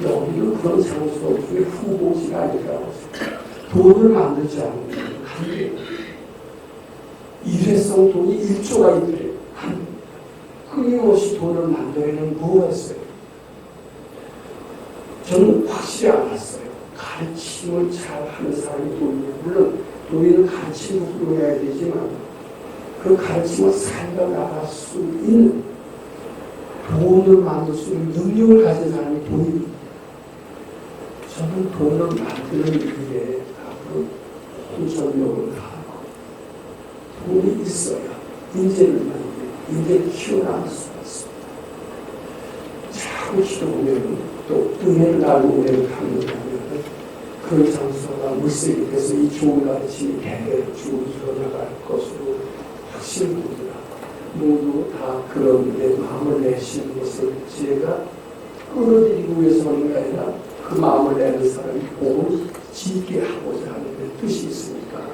Speaker 4: 여기는 그런 장소 중에 후보지가 아니라고 생각합니다. 돈을 만들지 않는 한계, 일회성 돈이 1조가 있더래요. 끊임없이 돈을 만들어내는 뭐가 있어요? 저는 확실히 알았어요. 가르침을 잘 하는 사람이 돈이에요. 물론 돈이는 가르침을 풀어야 되지만 그 가르침을 살려 나갈 수 있는, 돈을 만들 수 있는 능력을 가진 사람이 돈입니다. 저는 돈을 만드는 일에 앞으로 혼전력을 하고, 돈이 있어야 인재를 만들고 인재를 키워나갈 수가 있습니다. 참 기도하면 또 은혜를 나누고 은혜를 갚는다면 그 장소가 물색이 돼서 이 좋은 가르침이 대대로 쭉 이어나갈 것으로 확신합니다. 모두 다 그런 데 마음을 내시는 것을 제가 끌어들이기 위해서 하는 게 아니라 그 마음을 내는 사람이 복을 짓게 하고자 하는 뜻이 있으니까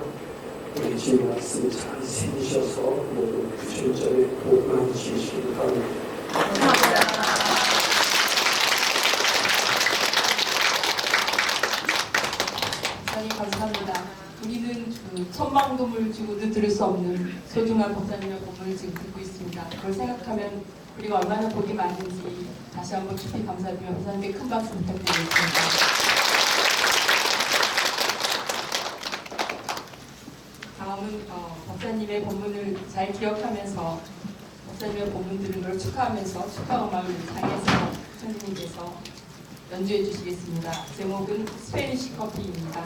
Speaker 4: 우리 제 말씀 잘 새기셔서 모두 구절절에 복만 지으시기 바랍니다.
Speaker 3: 감사합니다. 우리는 그 천방도물 주고도 들을 수 없는 소중한 법사님의 법문을 지금 듣고 있습니다. 그걸 생각하면 우리가 얼마나 복이 많은지 다시 한번 깊이 감사드리며 법사님께 큰 박수 부탁드리겠습니다. 다음은 법사님의 법문을 잘 기억하면서 법사님의 법문 들은 걸 축하하면서 축하 음악을 장혜서 선생님께서 연주해 주시겠습니다. 제목은 스페니쉬 커피입니다.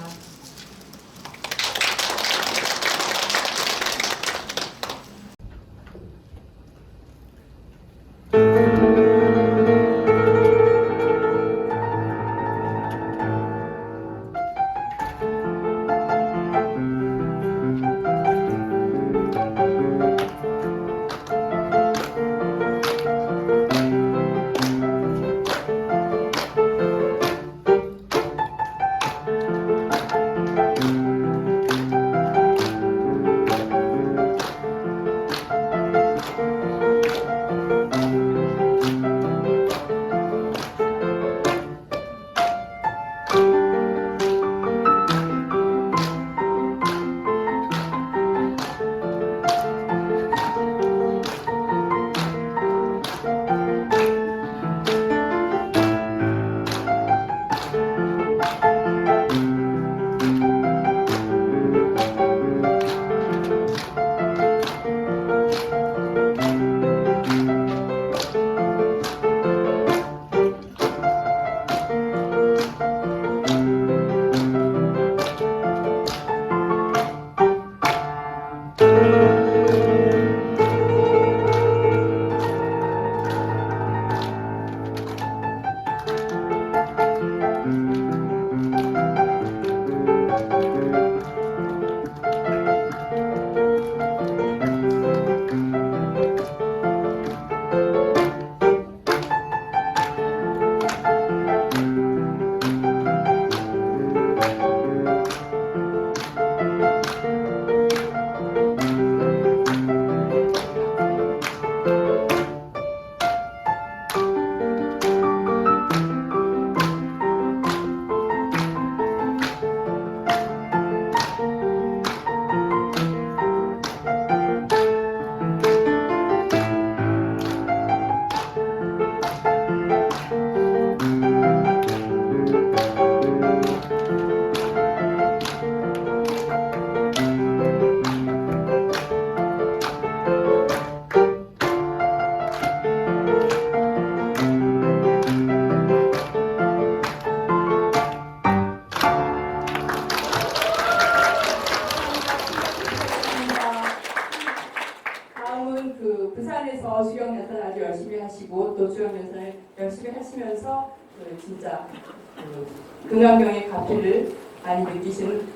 Speaker 3: 그 부산에서 주영 연설 아주 열심히 하시고 또 주영 연설 열심히 하시면서 그 진짜 그 금강경의 가피를 많이 느끼시는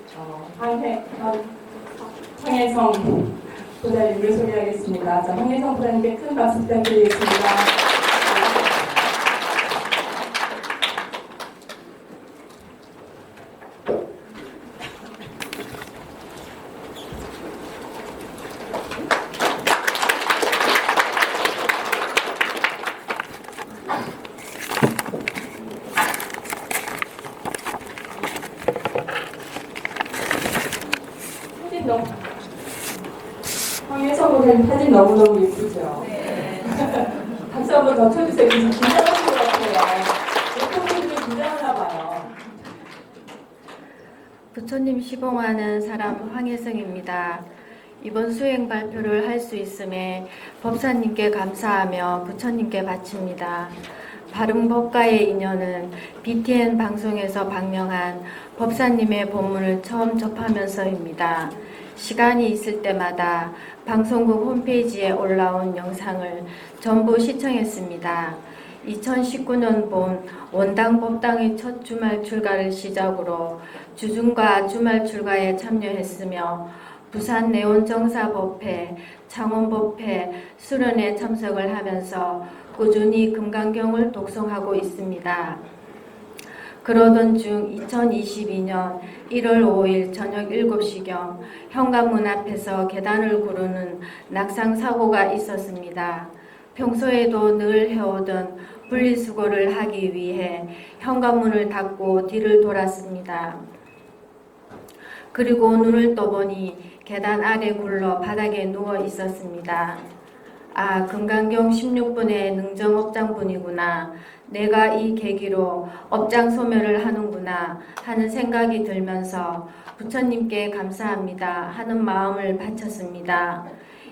Speaker 3: 황혜성 부사님을 소개하겠습니다. 자, 황혜성 부사님께 큰 박수 부탁드리겠습니다. 사진 너무 황혜성 부사님 사진 너무너무 예쁘죠? 네. 박수 한번 더 쳐주세요. 지금 긴장하신 것 같아요. 대통령님이 긴장하나 봐요.
Speaker 5: 부처님 시봉하는 사람 황혜성입니다. 이번 수행 발표를 할 수 있음에 법사님께 감사하며 부처님께 바칩니다. 바른 법가의 인연은 BTN 방송에서 방영한 법사님의 본문을 처음 접하면서입니다. 시간이 있을 때마다 방송국 홈페이지에 올라온 영상을 전부 시청했습니다. 2019년 본 원당 법당의 첫 주말 출가를 시작으로 주중과 주말 출가에 참여했으며 부산 내원정사법회, 창원법회, 수련회 참석을 하면서 꾸준히 금강경을 독송하고 있습니다. 그러던 중 2022년 1월 5일 저녁 7시경 현관문 앞에서 계단을 구르는 낙상사고가 있었습니다. 평소에도 늘 해오던 분리수거를 하기 위해 현관문을 닫고 뒤를 돌았습니다. 그리고 눈을 떠보니 계단 아래 굴러 바닥에 누워 있었습니다. 아, 금강경 16분의 능정업장분이구나. 내가 이 계기로 업장 소멸을 하는구나 하는 생각이 들면서 부처님께 감사합니다 하는 마음을 바쳤습니다.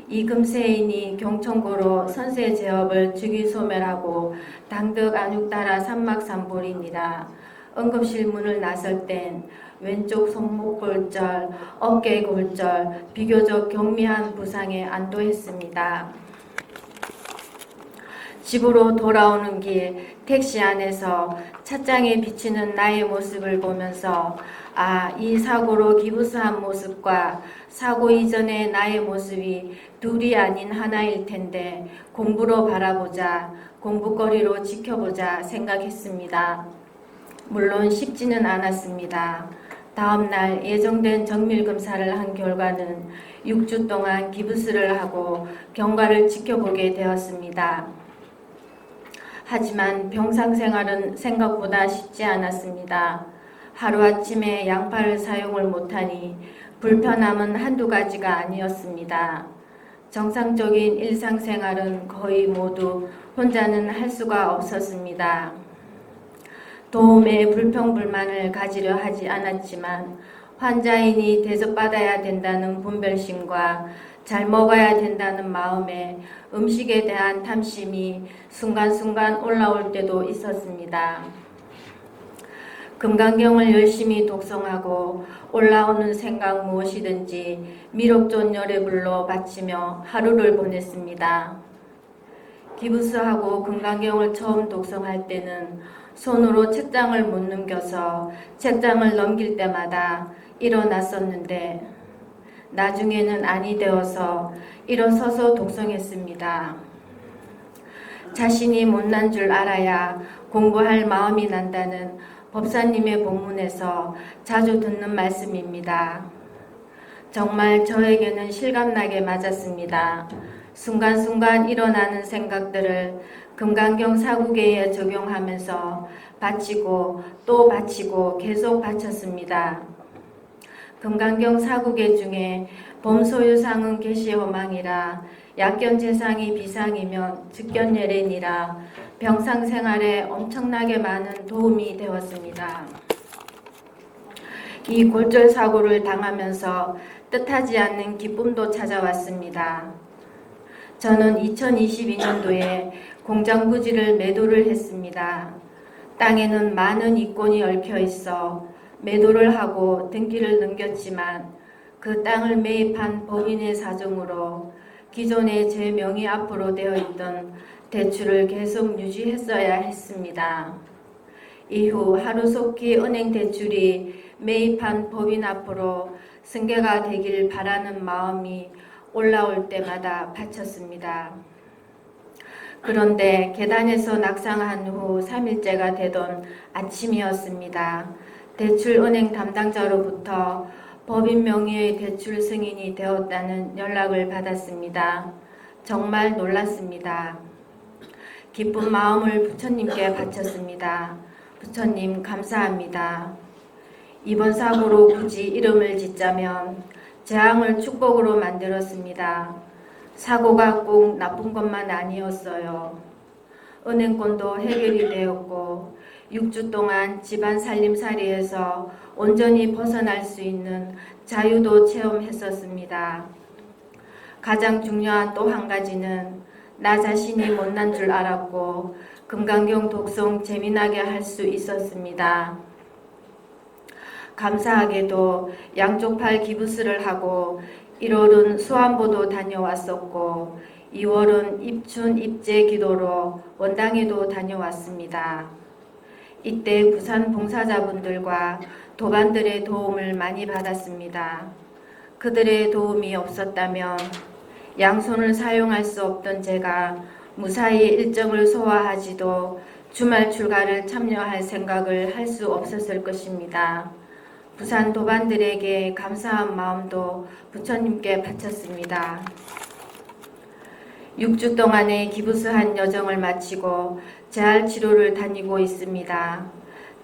Speaker 5: 이 금세인이 경천고로 선세 제업을 즉위소멸하고 당득 안육따라 삼막삼볼이니라. 응급실 문을 나설 땐 왼쪽 손목 골절, 어깨 골절, 비교적 경미한 부상에 안도했습니다. 집으로 돌아오는 길 택시 안에서 찻장에 비치는 나의 모습을 보면서 아, 이 사고로 기부스한 모습과 사고 이전의 나의 모습이 둘이 아닌 하나일 텐데 공부로 바라보자, 공부거리로 지켜보자 생각했습니다. 물론 쉽지는 않았습니다. 다음 날 예정된 정밀검사를 한 결과는 6주 동안 기부스를 하고 경과를 지켜보게 되었습니다. 하지만 병상생활은 생각보다 쉽지 않았습니다. 하루아침에 양팔을 사용을 못하니 불편함은 한두 가지가 아니었습니다. 정상적인 일상생활은 거의 모두 혼자는 할 수가 없었습니다. 도움에 불평불만을 가지려 하지 않았지만 환자인이 대접받아야 된다는 분별심과 잘 먹어야 된다는 마음에 음식에 대한 탐심이 순간순간 올라올 때도 있었습니다. 금강경을 열심히 독송하고 올라오는 생각 무엇이든지 미륵존열애불로 바치며 하루를 보냈습니다. 기부스하고 금강경을 처음 독송할 때는 손으로 책장을 못 넘겨서 책장을 넘길 때마다 일어났었는데 나중에는 아니 되어서 일어서서 독송했습니다. 자신이 못난 줄 알아야 공부할 마음이 난다는 법사님의 본문에서 자주 듣는 말씀입니다. 정말 저에게는 실감나게 맞았습니다. 순간순간 일어나는 생각들을 금강경 사구계에 적용하면서 바치고 또 바치고 계속 바쳤습니다. 금강경 사구계 중에 범소유상은 계시허망이라 약견재상이 비상이면 즉견예례니라 병상생활에 엄청나게 많은 도움이 되었습니다. 이 골절사고를 당하면서 뜻하지 않는 기쁨도 찾아왔습니다. 저는 2022년도에 공장 부지를 매도를 했습니다. 땅에는 많은 이권이 얽혀 있어 매도를 하고 등기를 넘겼지만 그 땅을 매입한 법인의 사정으로 기존에 제 명의 앞으로 되어 있던 대출을 계속 유지했어야 했습니다. 이후 하루속히 은행 대출이 매입한 법인 앞으로 승계가 되길 바라는 마음이 올라올 때마다 바쳤습니다. 그런데 계단에서 낙상한 후 3일째가 되던 아침이었습니다. 대출은행 담당자로부터 법인 명의의 대출 승인이 되었다는 연락을 받았습니다. 정말 놀랐습니다. 기쁜 마음을 부처님께 바쳤습니다. 부처님 감사합니다. 이번 사고로 굳이 이름을 짓자면 재앙을 축복으로 만들었습니다. 사고가 꼭 나쁜 것만 아니었어요. 은행권도 해결이 되었고 6주 동안 집안 살림살이에서 온전히 벗어날 수 있는 자유도 체험했었습니다. 가장 중요한 또 한 가지는 나 자신이 못난 줄 알았고 금강경 독송 재미나게 할 수 있었습니다. 감사하게도 양쪽 팔 기부스를 하고 1월은 수안보도 다녀왔었고 2월은 입춘 입제 기도로 원당에도 다녀왔습니다. 이때 부산 봉사자분들과 도반들의 도움을 많이 받았습니다. 그들의 도움이 없었다면 양손을 사용할 수 없던 제가 무사히 일정을 소화하지도 주말 출가를 참여할 생각을 할 수 없었을 것입니다. 부산 도반들에게 감사한 마음도 부처님께 바쳤습니다. 6주 동안의 기부스한 여정을 마치고 재활 치료를 다니고 있습니다.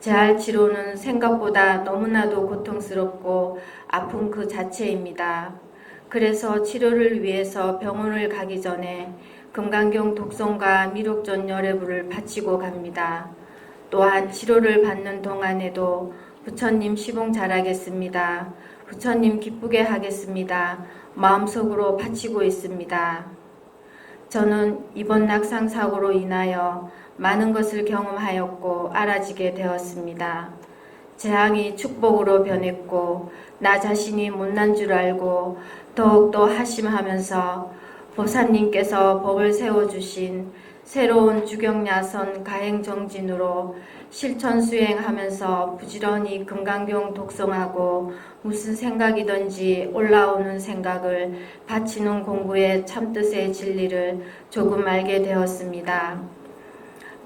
Speaker 5: 재활 치료는 생각보다 너무나도 고통스럽고 아픔 그 자체입니다. 그래서 치료를 위해서 병원을 가기 전에 금강경 독송과 미륵존 열애부를 바치고 갑니다. 또한 치료를 받는 동안에도 부처님 시봉 잘하겠습니다. 부처님 기쁘게 하겠습니다. 마음속으로 바치고 있습니다. 저는 이번 낙상 사고로 인하여 많은 것을 경험하였고 알아지게 되었습니다. 재앙이 축복으로 변했고 나 자신이 못난 줄 알고 더욱더 하심하면서 보살님께서 법을 세워주신 새로운 주경야선 가행정진으로 실천 수행하면서 부지런히 금강경 독송하고 무슨 생각이든지 올라오는 생각을 바치는 공부의 참뜻의 진리를 조금 알게 되었습니다.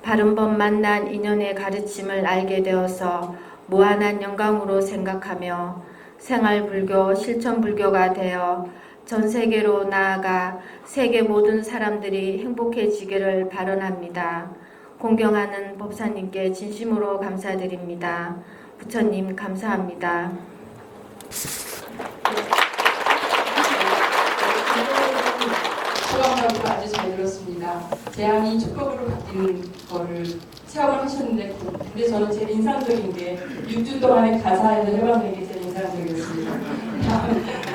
Speaker 5: 바른법 만난 인연의 가르침을 알게 되어서 무한한 영광으로 생각하며 생활불교, 실천불교가 되어 전 세계로 나아가 세계 모든 사람들이 행복해지기를 발언합니다. 공경하는 법사님께 진심으로 감사드립니다. 부처님 감사합니다.
Speaker 3: 소감하고 아주 잘 들었습니다. 재앙이 축복으로 바뀌는 거를 체험을 하셨는데, 근데 저는 제일 인상적인 게 6주 동안의 가사에서 해방된 게 제일 인상적이었습니다.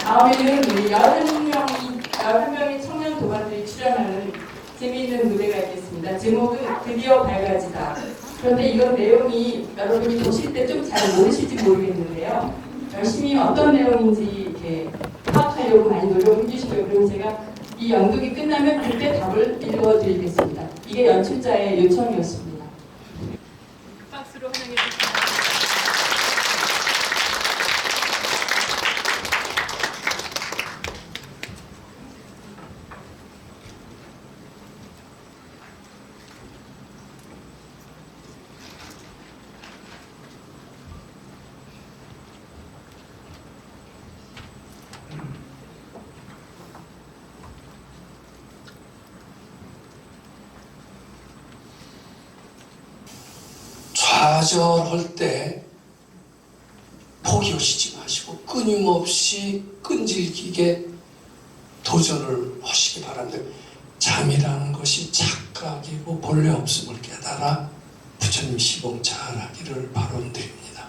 Speaker 3: 다음에는 11명의 청년 도반들이 출연하는 재미있는 무대가 있겠습니다. 제목은 드디어 밝아지다. 그런데 이건 내용이 여러분이 보실 때 좀 잘 모르실지 모르겠는데요. 열심히 어떤 내용인지 이렇게 파악하려고 많이 노력을 해주시고요. 그럼 제가 이 연극이 끝나면 그때 답을 읽어드리겠습니다. 이게 연출자의 요청이었습니다. 박수로 환영해 주십시오.
Speaker 4: 좌절할 때 포기하시지 마시고 끊임없이 끈질기게 도전을 하시기 바랍니다. 잠이라는 것이 착각이고 본래 없음을 깨달아 부처님 시봉 잘하기를 바람드립니다.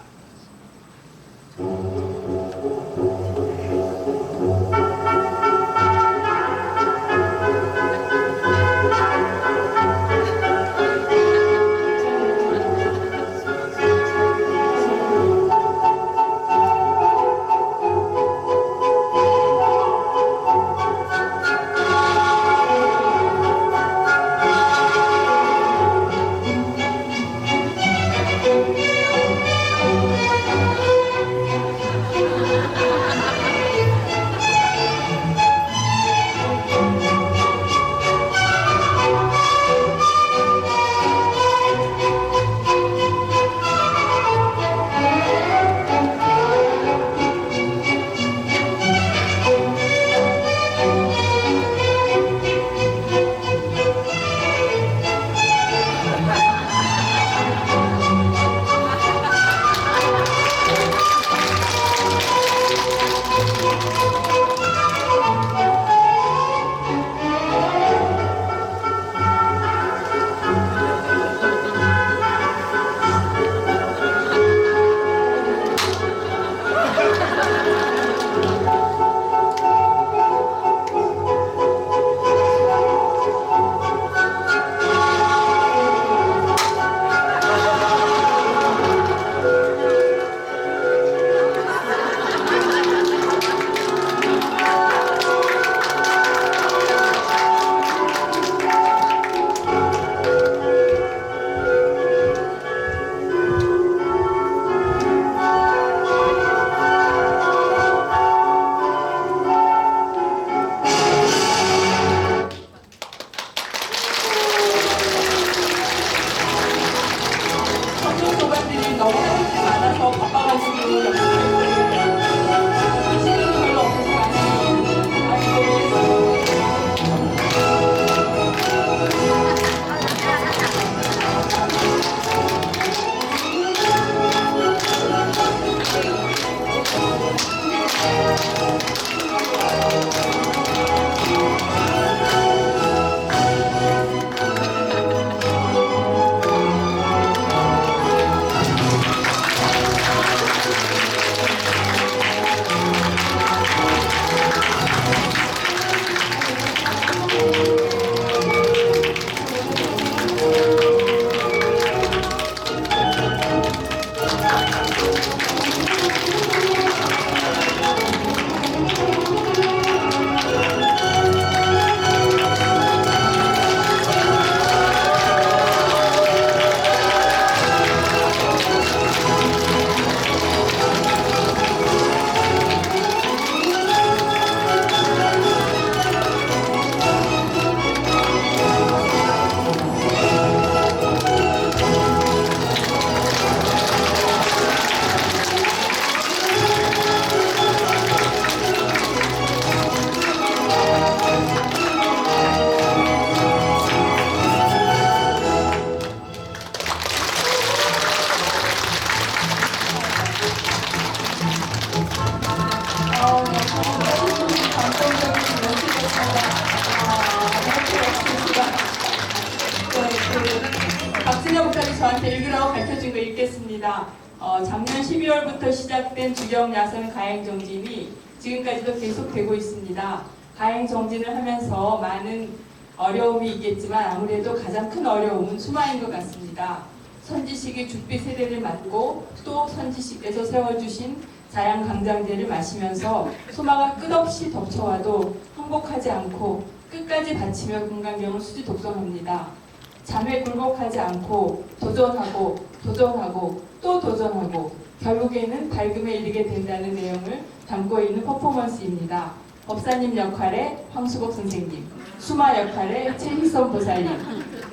Speaker 3: 저한테 읽으라고 가르쳐준 거 읽겠습니다. 작년 12월부터 시작된 주경 야생 가행 정진이 지금까지도 계속되고 있습니다. 가행 정진을 하면서 많은 어려움이 있겠지만 아무래도 가장 큰 어려움은 수마인 것 같습니다. 선지식이 죽비 세대를 맞고 또 선지식께서 세워주신 자양 강장제를 마시면서 소마가 끝없이 덮쳐와도 항복하지 않고 끝까지 바치며 금강경을 수지 독성합니다. 잠에 굴복하지 않고 도전하고 또 도전하고 결국에는 밝음에 이르게 된다는 내용을 담고 있는 퍼포먼스입니다. 법사님 역할의 황수복 선생님, 수마 역할의 최희선 보살님,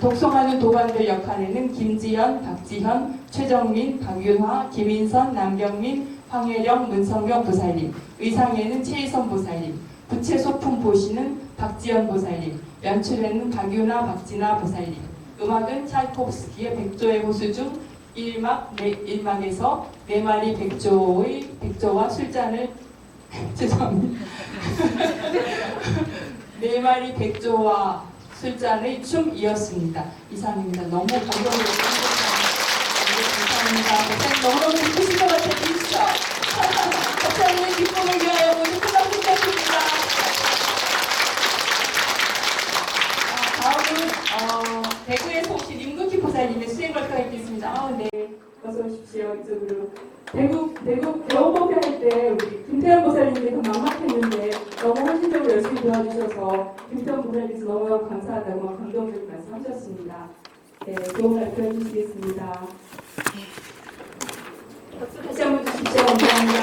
Speaker 3: 독송하는 도관들 역할에는 김지현, 박지현, 최정민, 박윤화, 김인선, 남경민, 황혜령, 문성경 보살님, 의상에는 최희선 보살님, 부채 소품 보시는 박지연 보살님, 연출에는 박윤화, 박진아 보살님, 음악은 차이코프스키의 백조의 호수 중 1막에서 4마리 백조와 술잔을 죄송합니다. 4마리 백조와 술잔의 춤이었습니다. 이상입니다. 너무 감동적이고 감사합니다. 목사님 너무너무 기쁘신 것 같아요. 주십시오. 목사님의 기쁨을 위하여 모두 큰 박수 부탁드립니다. 다음은 대구에서 오신 임국희 보살님의 수행걸카가 있겠습니다. 네, 어서 오십시오. 이쪽으로. 대구 대원법회 할때 우리 김태현 보살님이 더 막막했는데 너무 헌신적으로 열심히 도와주셔서 김태현 보살님께서 너무 감사하다고 감동적인 말씀하셨습니다. 네, 좋은 발표 해주시겠습니다. 박수 다시 한번 주십시오. 감사합니다.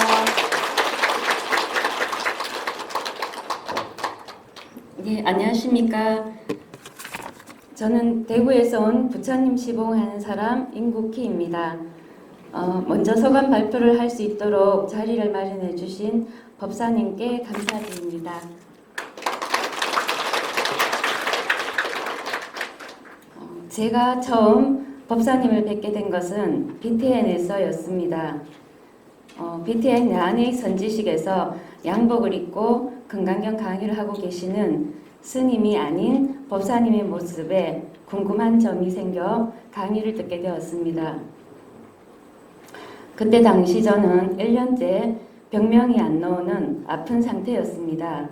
Speaker 6: 네, 안녕하십니까. 저는 대구에서 온 부처님 시봉하는 사람 임국희입니다. 먼저 소감 발표를 할 수 있도록 자리를 마련해 주신 법사님께 감사드립니다. 제가 처음 법사님을 뵙게 된 것은 BTN에서였습니다. BTN 내한의 선지식에서 양복을 입고 금강경 강의를 하고 계시는 스님이 아닌 법사님의 모습에 궁금한 점이 생겨 강의를 듣게 되었습니다. 그때 당시 저는 1년째 병명이 안 나오는 아픈 상태였습니다.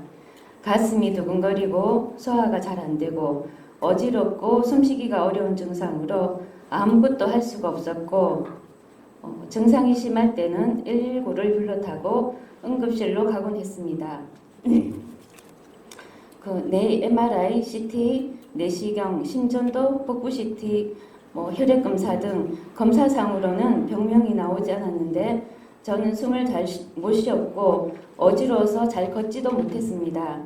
Speaker 6: 가슴이 두근거리고 소화가 잘 안 되고 어지럽고 숨쉬기가 어려운 증상으로 아무것도 할 수가 없었고 증상이 심할 때는 119를 불러타고 응급실로 가곤 했습니다. 내 MRI, CT, 내시경, 심전도, 복부 CT, 혈액 검사 등 검사상으로는 병명이 나오지 않았는데 저는 숨을 잘 못 쉬었고 어지러워서 잘 걷지도 못했습니다.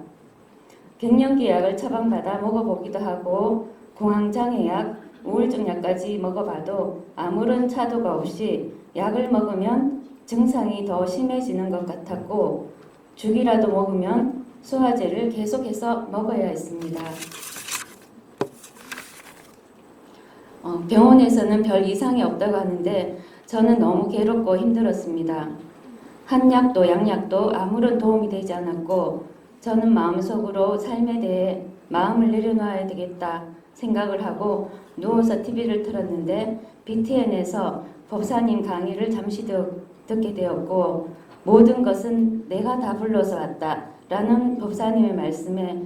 Speaker 6: 갱년기 약을 처방받아 먹어보기도 하고 공황장애약, 우울증 약까지 먹어봐도 아무런 차도가 없이 약을 먹으면 증상이 더 심해지는 것 같았고 죽이라도 먹으면 소화제를 계속해서 먹어야 했습니다. 병원에서는 별 이상이 없다고 하는데 저는 너무 괴롭고 힘들었습니다. 한약도 양약도 아무런 도움이 되지 않았고 저는 마음속으로 삶에 대해 마음을 내려놔야 되겠다 생각을 하고 누워서 TV를 틀었는데 BTN에서 법사님 강의를 잠시 듣게 되었고 모든 것은 내가 다 불러서 왔다 라는 법사님의 말씀에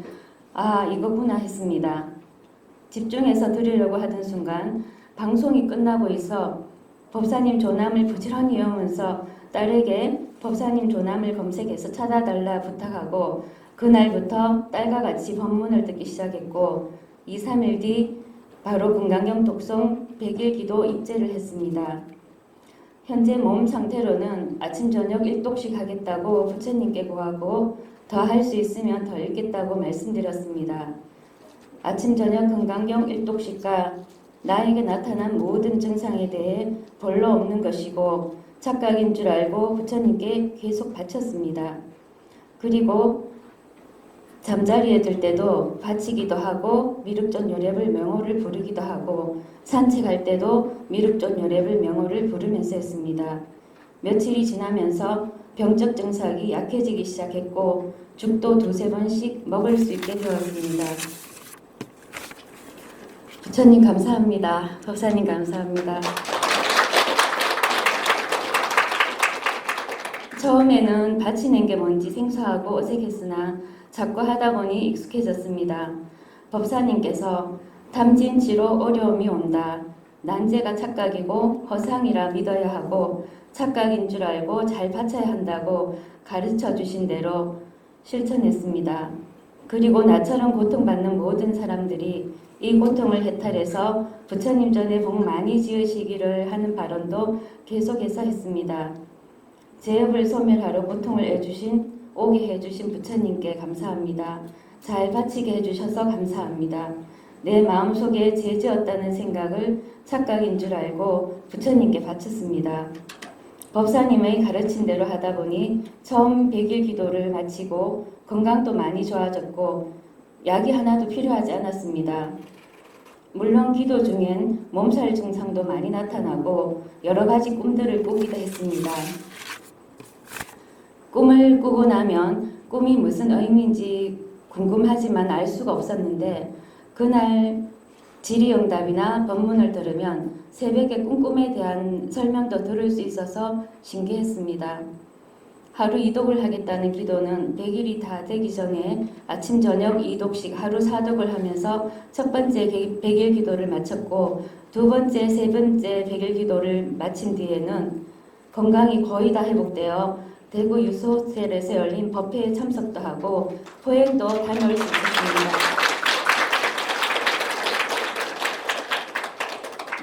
Speaker 6: 아 이거구나 했습니다. 집중해서 들으려고 하던 순간 방송이 끝나고 있어 법사님 조남을 부지런히 외우면서 딸에게 법사님 조남을 검색해서 찾아달라 부탁하고 그날부터 딸과 같이 법문을 듣기 시작했고 2, 3일 뒤 바로 금강경 독송 100일 기도 입제를 했습니다. 현재 몸 상태로는 아침 저녁 1독씩 하겠다고 부처님께 구하고 더 할 수 있으면 더 읽겠다고 말씀드렸습니다. 아침 저녁 금강경 1독씩과 나에게 나타난 모든 증상에 대해 별로 없는 것이고 착각인 줄 알고 부처님께 계속 바쳤습니다. 그리고 잠자리에 들 때도 바치기도 하고 미륵전 요랩을 명호를 부르기도 하고 산책할 때도 미륵전 요랩을 명호를 부르면서 했습니다. 며칠이 지나면서 병적 증상이 약해지기 시작했고 죽도 2-3번씩 먹을 수 있게 되었습니다. 부처님 감사합니다. 법사님 감사합니다. 처음에는 바치는 게 뭔지 생소하고 어색했으나 자꾸 하다 보니 익숙해졌습니다. 법사님께서 탐진치로 어려움이 온다. 난제가 착각이고 허상이라 믿어야 하고 착각인 줄 알고 잘 바쳐야 한다고 가르쳐 주신 대로 실천했습니다. 그리고 나처럼 고통받는 모든 사람들이 이 고통을 해탈해서 부처님 전에 복 많이 지으시기를 하는 발언도 계속해서 했습니다. 제 업을 소멸하러 고통을 오게 해주신 부처님께 감사합니다. 잘 바치게 해주셔서 감사합니다. 내 마음속에 죄지었다는 생각을 착각인 줄 알고 부처님께 바쳤습니다. 법사님의 가르친 대로 하다 보니 처음 100일 기도를 마치고 건강도 많이 좋아졌고 약이 하나도 필요하지 않았습니다. 물론 기도 중엔 몸살 증상도 많이 나타나고 여러 가지 꿈들을 꾸기도 했습니다. 꿈을 꾸고 나면 꿈이 무슨 의미인지 궁금하지만 알 수가 없었는데 그날 질의응답이나 법문을 들으면 새벽에 꿈꿈에 대한 설명도 들을 수 있어서 신기했습니다. 하루 2독을 하겠다는 기도는 100일이 다 되기 전에 아침 저녁 2독씩 하루 4독을 하면서 첫 번째 100일 기도를 마쳤고 두 번째, 세 번째 100일 기도를 마친 뒤에는 건강이 거의 다 회복되어 대구 유소호텔에서 열린 법회에 참석도 하고 포행도 다녀올 수 있었습니다.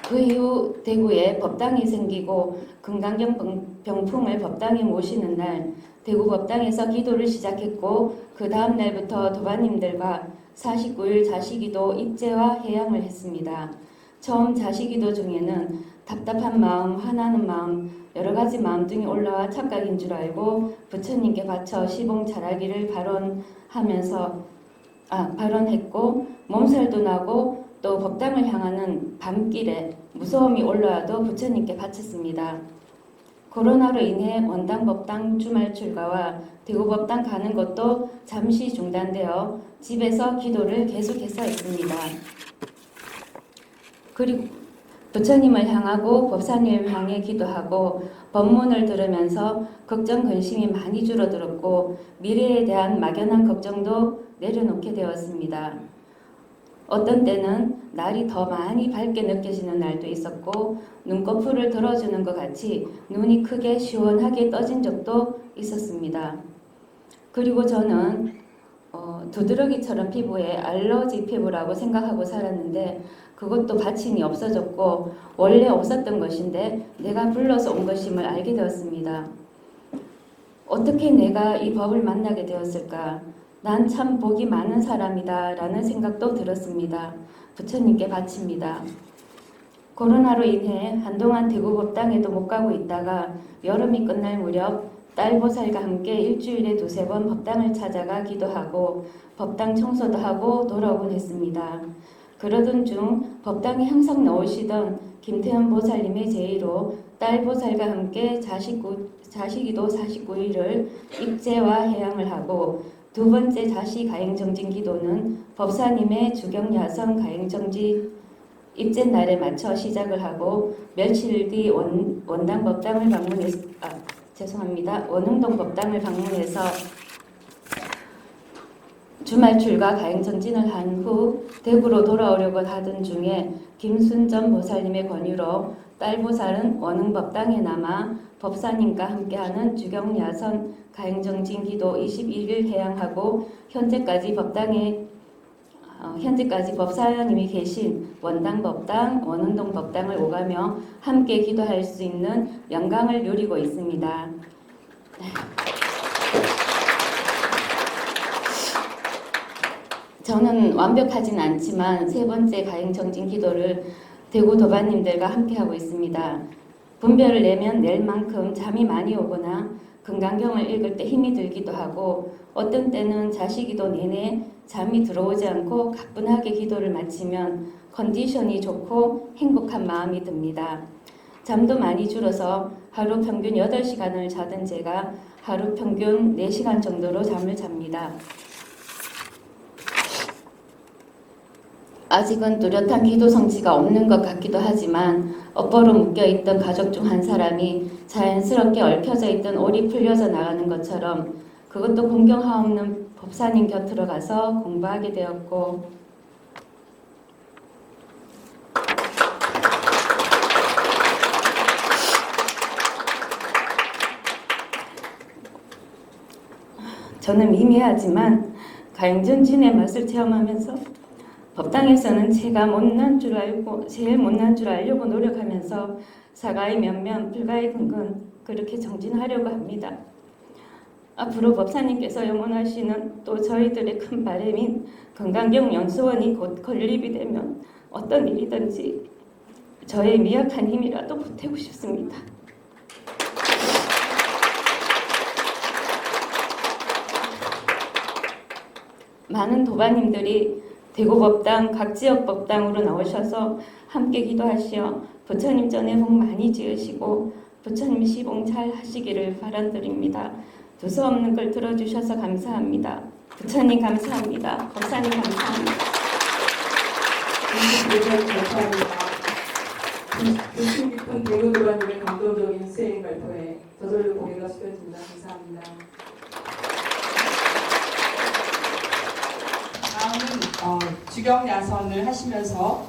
Speaker 6: 그 이후 대구에 법당이 생기고 금강경 병풍을 법당에 모시는 날 대구 법당에서 기도를 시작했고 그 다음 날부터 도반님들과 49일 자시기도 입제와 해양을 했습니다. 처음 자시기도 중에는 답답한 마음, 화나는 마음, 여러 가지 마음 등이 올라와 착각인 줄 알고 부처님께 바쳐 시봉 잘하기를 발언했고 몸살도 나고 또 법당을 향하는 밤길에 무서움이 올라와도 부처님께 바쳤습니다. 코로나로 인해 원당 법당 주말 출가와 대구 법당 가는 것도 잠시 중단되어 집에서 기도를 계속해서 했습니다. 그리고 부처님을 향하고 법사님을 향해 기도하고 법문을 들으면서 걱정 근심이 많이 줄어들었고 미래에 대한 막연한 걱정도 내려놓게 되었습니다. 어떤 때는 날이 더 많이 밝게 느껴지는 날도 있었고 눈꺼풀을 들어주는 것 같이 눈이 크게 시원하게 떠진 적도 있었습니다. 그리고 저는 두드러기처럼 피부에 알러지 피부라고 생각하고 살았는데 그것도 바침이 없어졌고 원래 없었던 것인데 내가 불러서 온 것임을 알게 되었습니다. 어떻게 내가 이 법을 만나게 되었을까? 난 참 복이 많은 사람이다 라는 생각도 들었습니다. 부처님께 바칩니다. 코로나로 인해 한동안 대구 법당에도 못 가고 있다가 여름이 끝날 무렵 딸보살과 함께 일주일에 2-3번 법당을 찾아가 기도하고 법당 청소도 하고 돌아오곤 했습니다. 그러던 중 법당에 항상 나오시던 김태현 보살님의 제의로 딸보살과 함께 자시기도 49일을 입제와 해양을 하고 두 번째 자시 가행정진 기도는 법사님의 주경야성 가행정진 입제 날에 맞춰 시작을 하고 며칠 뒤 원당 법당을 원흥동 법당을 방문해서 주말 출가 가행정진을 한 후 대구로 돌아오려고 하던 중에 김순전 보살님의 권유로 딸보살은 원흥법당에 남아 법사님과 함께하는 주경야선 가행정진 기도 21일 해양하고 현재까지 법사님이 계신 원당법당, 원흥동 법당을 오가며 함께 기도할 수 있는 영광을 누리고 있습니다. 저는 완벽하진 않지만 세 번째 가행정진 기도를 대구 도반님들과 함께하고 있습니다. 분별을 내면 낼 만큼 잠이 많이 오거나 금강경을 읽을 때 힘이 들기도 하고 어떤 때는 자시기도 내내 잠이 들어오지 않고 가뿐하게 기도를 마치면 컨디션이 좋고 행복한 마음이 듭니다. 잠도 많이 줄어서 하루 평균 8시간을 자던 제가 하루 평균 4시간 정도로 잠을 잡니다. 아직은 뚜렷한 기도 성취가 없는 것 같기도 하지만 엎어로 묶여있던 가족 중 한 사람이 자연스럽게 얽혀져 있던 올이 풀려져 나가는 것처럼 그것도 공경하옵는 법사님 곁으로 가서 공부하게 되었고, 저는 미미하지만 가행전진의 맛을 체험하면서 법당에서는 제가 못난 줄 알고 제일 못난 줄 알려고 노력하면서 사가의 면면 불가의 근근 그렇게 정진하려고 합니다. 앞으로 법사님께서 염원하시는 또 저희들의 큰 바람인 건강경 연수원이 곧 건립이 되면 어떤 일이든지 저의 미약한 힘이라도 보태고 싶습니다. 많은 도반님들이 대구법당, 각 지역 법당으로 나오셔서 함께 기도하시어 부처님 전에 복 많이 지으시고 부처님 시봉 잘 하시기를 바란드립니다. 두서없는 걸 들어주셔서 감사합니다. 부처님 감사합니다. 법사님 감사합니다.
Speaker 3: 감사합니다. 교심 깊은 대구도반님의 감동적인 수행 발표에 저절로 고개가 숙여집니다. 감사합니다. 다음은 주경 야선을 하시면서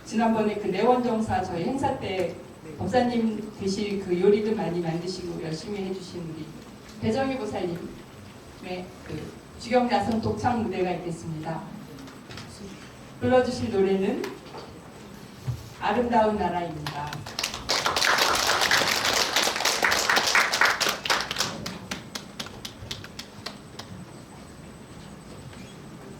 Speaker 3: 지난번에 그 내원정사 저희 행사 때 법사님 드실 그 요리도 많이 만드시고 열심히 해주신 우리 배정희 보살님의 그 주경 야선 독창 무대가 있겠습니다. 불러주실 노래는 아름다운 나라입니다.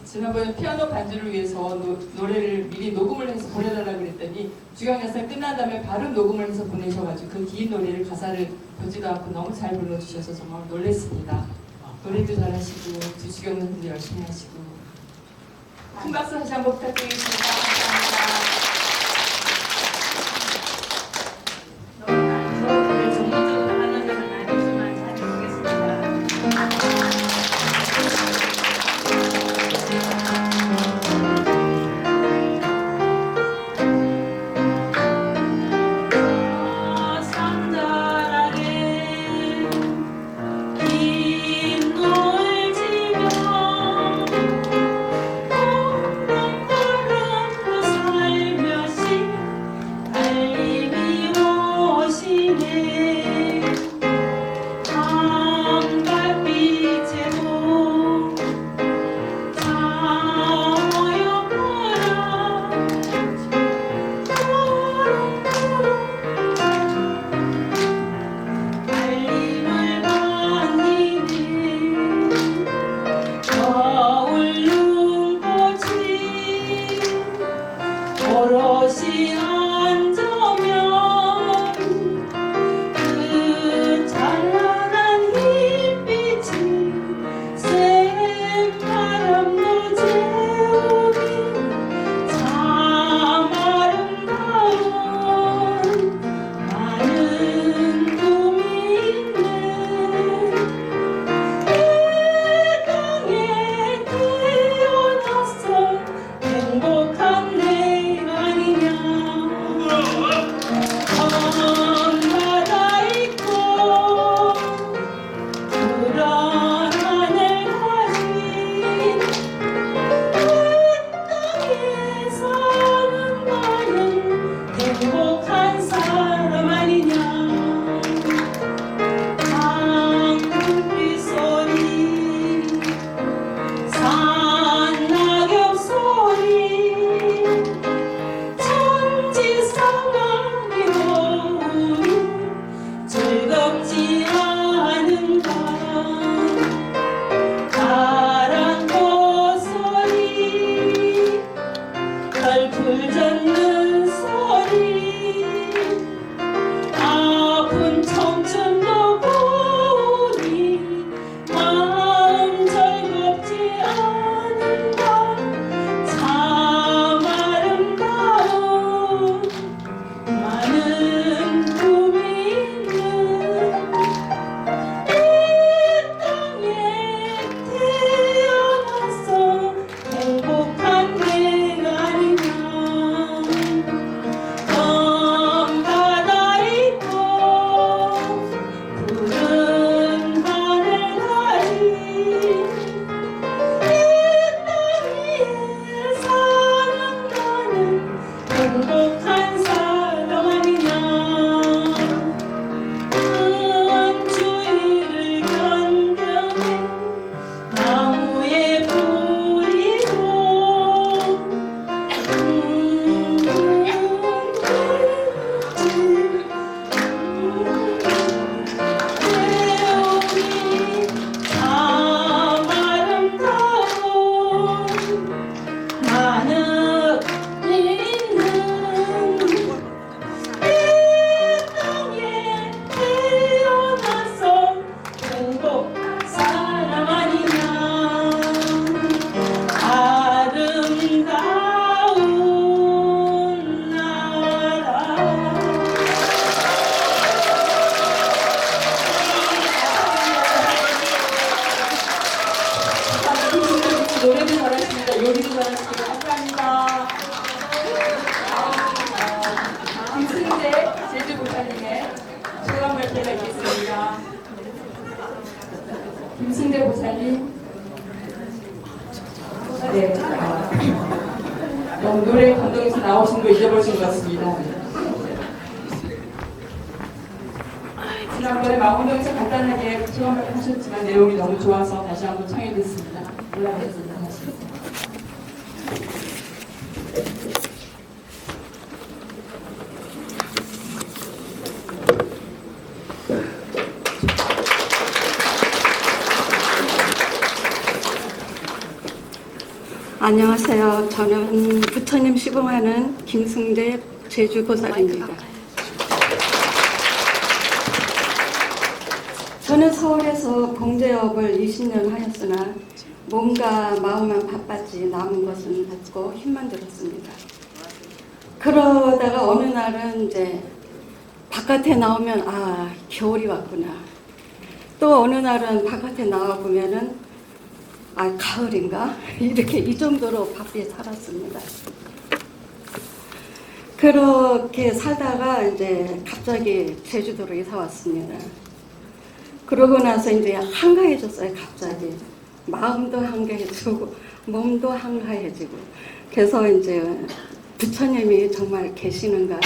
Speaker 3: 지난번에 피아노 반주를 위해서 노래를 미리 녹음을 해서 보내달라고 그랬더니 주경야선 끝난 다음에 바로 녹음을 해서 보내셔가지고 그 긴 노래를 가사를 보지도 않고 너무 잘 불러주셔서 정말 놀랐습니다. 노래도 잘하시고 주주경야선도 열심히 하시고 큰 박수 다시 한번 부탁드리겠습니다. 감사합니다. 너무 전문적으로 하는 것은 아니지만 잘 모르겠습니다.
Speaker 7: 부족한 사람 아니냐 주위를 견뎌내 나무에 뿌리고 태우니 참 아름다운 하늘에 있는 이 땅에 태어나서 행복한 사람 아니냐 아름다운 나라.
Speaker 3: 노래도 잘하십니다. 요리도 잘하십니다. 감사합니다. 김승재 제주보살님의 소감 발표가 있겠습니다. 김승재 보살님. 네. 너무 노래 감동에서 나오신 거 잊어버리신 것 같습니다. 지난번에 망원동에서 간단하게 소감 발표하셨지만 내용이 너무 좋아서 다시 한번 청해 듣습니다. 올라가겠습니다. 다시.
Speaker 8: 안녕하세요. 저는 부처님 시공하는 김승대 제주보살입니다. 저는 서울에서 봉제업을 20년 하였으나 몸과 마음만 바빴지 남은 것은 없고 힘만 들었습니다. 그러다가 어느 날은 이제 바깥에 나오면 아, 겨울이 왔구나. 또 어느 날은 바깥에 나와 보면은 아, 가을인가? 이렇게 이 정도로 바삐 살았습니다. 그렇게 살다가 이제 갑자기 제주도로 이사 왔습니다. 그러고 나서 이제 한가해졌어요, 갑자기. 마음도 한가해지고, 몸도 한가해지고. 그래서 이제 부처님이 정말 계시는가.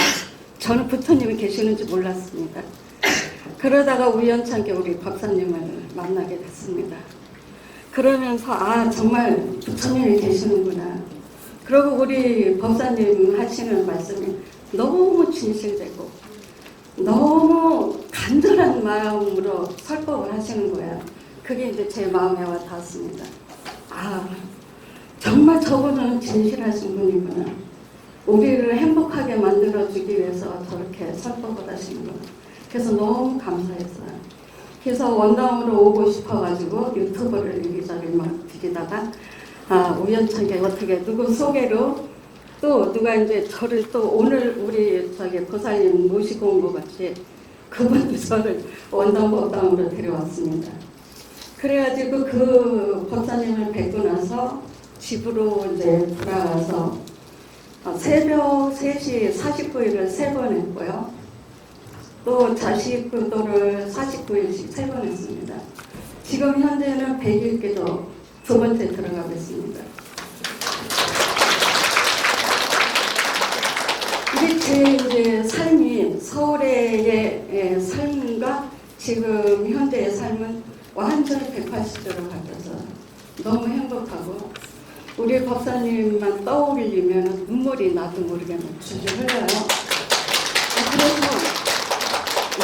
Speaker 8: 저는 부처님이 계시는지 몰랐습니다. 그러다가 우연찮게 우리 법사님을 만나게 됐습니다. 그러면서 아 정말 부처님이 계시는구나. 그리고 우리 법사님 하시는 말씀이 너무 진실되고 너무 간절한 마음으로 설법을 하시는 거예요. 그게 이제 제 마음에 와 닿았습니다. 아 정말 저분은 진실하신 분이구나. 우리를 행복하게 만들어주기 위해서 저렇게 설법을 하시는구나. 그래서 너무 감사했어요. 그래서 원당으로 오고 싶어가지고 유튜브를 여기저기 막 뒤지다가 우연찮게 어떻게 누구 소개로 또 누가 이제 저를 또 오늘 우리 저기 보살님 모시고 온 것 같이 그분도 저를 원당법당으로 데려왔습니다. 그래가지고 그 법사님을 뵙고 나서 집으로 이제 돌아가서 새벽 3시 49일을 3번 했고요. 또 자식도를 49일씩 3번 했습니다. 지금 현재는 100일께도 2번째 들어가고 있습니다. 이게 제 이제 삶이 서울의 삶과 지금 현재의 삶은 완전히 180도로 바뀌어서 너무 행복하고 우리 법사님만 떠올리면 눈물이 나도 모르게 줄줄 흘러요. 그래서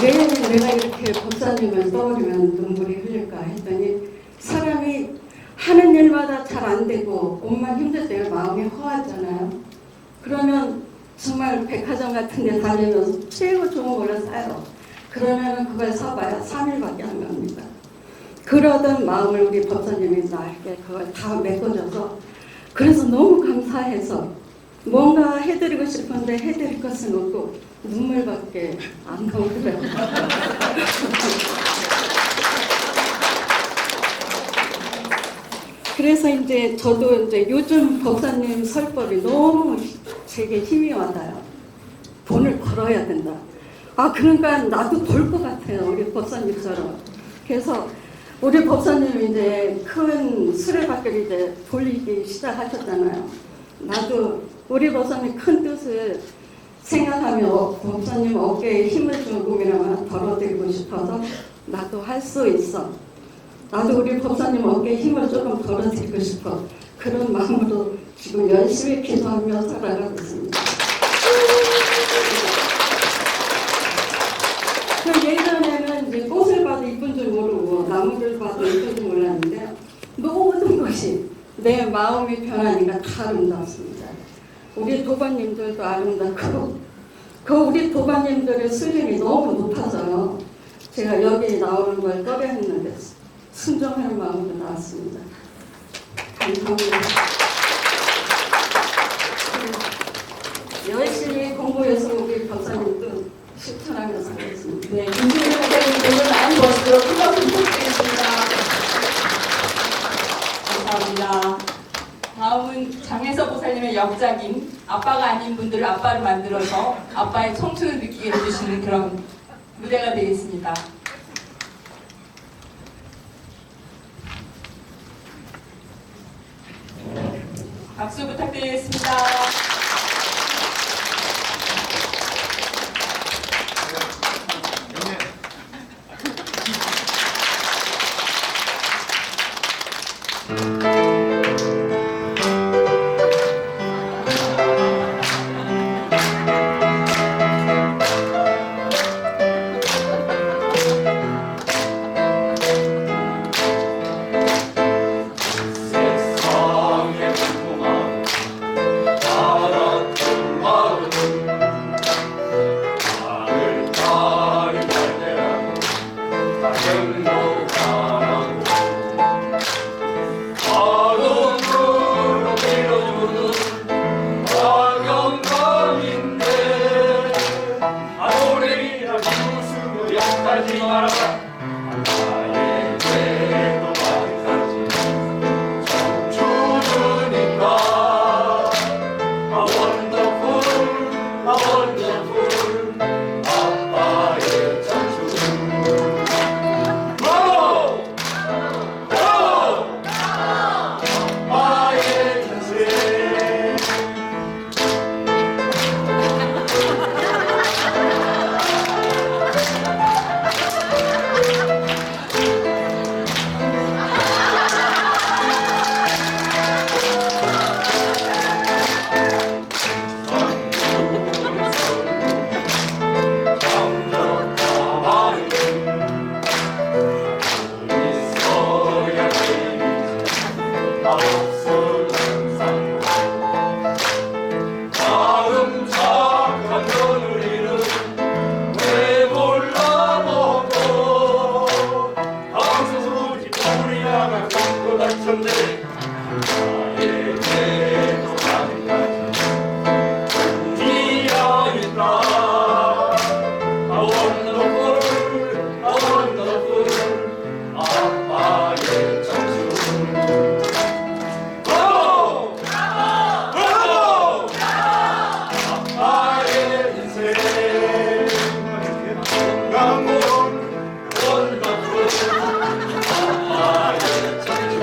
Speaker 8: 왜 내가 이렇게 법사님을 떠올리면 눈물이 흘릴까 했더니 사람이 하는 일마다 잘 안 되고 몸만 힘들 때 마음이 허하잖아요. 그러면 정말 백화점 같은 데 다니면서 최고 좋은 걸로 사요. 그러면 그걸 사봐야 3일밖에 안 갑니다. 그러던 마음을 우리 법사님이 나에게 그걸 다 메꿔줘서 그래서 너무 감사해서 뭔가 해드리고 싶은데 해드릴 것은 없고 눈물밖에 안 나오더라고요. 그래서 이제 저도 이제 요즘 법사님 설법이 너무 제게 힘이 와닿아요. 돈을 벌어야 된다. 아 그러니까 나도 벌 것 같아요. 우리 법사님처럼. 그래서 우리 법사님이 이제 큰 수레바퀴를 이제 돌리기 시작하셨잖아요. 나도 우리 법사님 큰 뜻을 생각하면 법사님 어깨에 힘을 조금이나마 덜어드리고 싶어서 나도 할 수 있어. 나도 우리 법사님 어깨에 힘을 조금 덜어드리고 싶어. 그런 마음으로 지금 열심히 기도하며 살아가고 있습니다. 그 예전에는 이제 꽃을 봐도 이쁜 줄 모르고 나무를 봐도 이쁜 줄 몰랐는데 모든 것이 내 마음이 변하니까 다 아름답습니다. 우리 도반님들도 아름답고 그 우리 도반님들의 수준이 너무 높아서 제가 여기 나오는 걸 꺼려했는데 순종하는 마음으로 나왔습니다. 감사합니다. 열심히 공부해서 우리 박사님도 실천하면서 하겠습니다.
Speaker 3: 네, 김승희 선생님께서 나은 것으로 큰 박수 부탁드리겠습니다. 감사합니다. 다음은 장혜서 보살님의 역작인 아빠가 아닌 분들을 아빠를 만들어서 아빠의 청춘을 느끼게 해주시는 그런 무대가 되겠습니다. 박수 부탁드리겠습니다.
Speaker 9: 세상의 궁금한 알았던 마음은 나를 따를 때라고 행복하라고 마음으로 빌어주는 영감인데 아무리라 웃음을 욕하지 말아라 나의 죄도 많다지 청춘이니까 A wonderful 아빠의 청춘 브라보! 브라보! 아빠의 인생 마음 착한 며느리는 왜 몰라보고 방송으로 우리 아가 갖고 다쳤네 나의 죄도 아직까지 미안이다 A wonderful 아빠의 청춘 브라보! 브라보! 아빠의 인생 건강한 원더풀 아빠의 청춘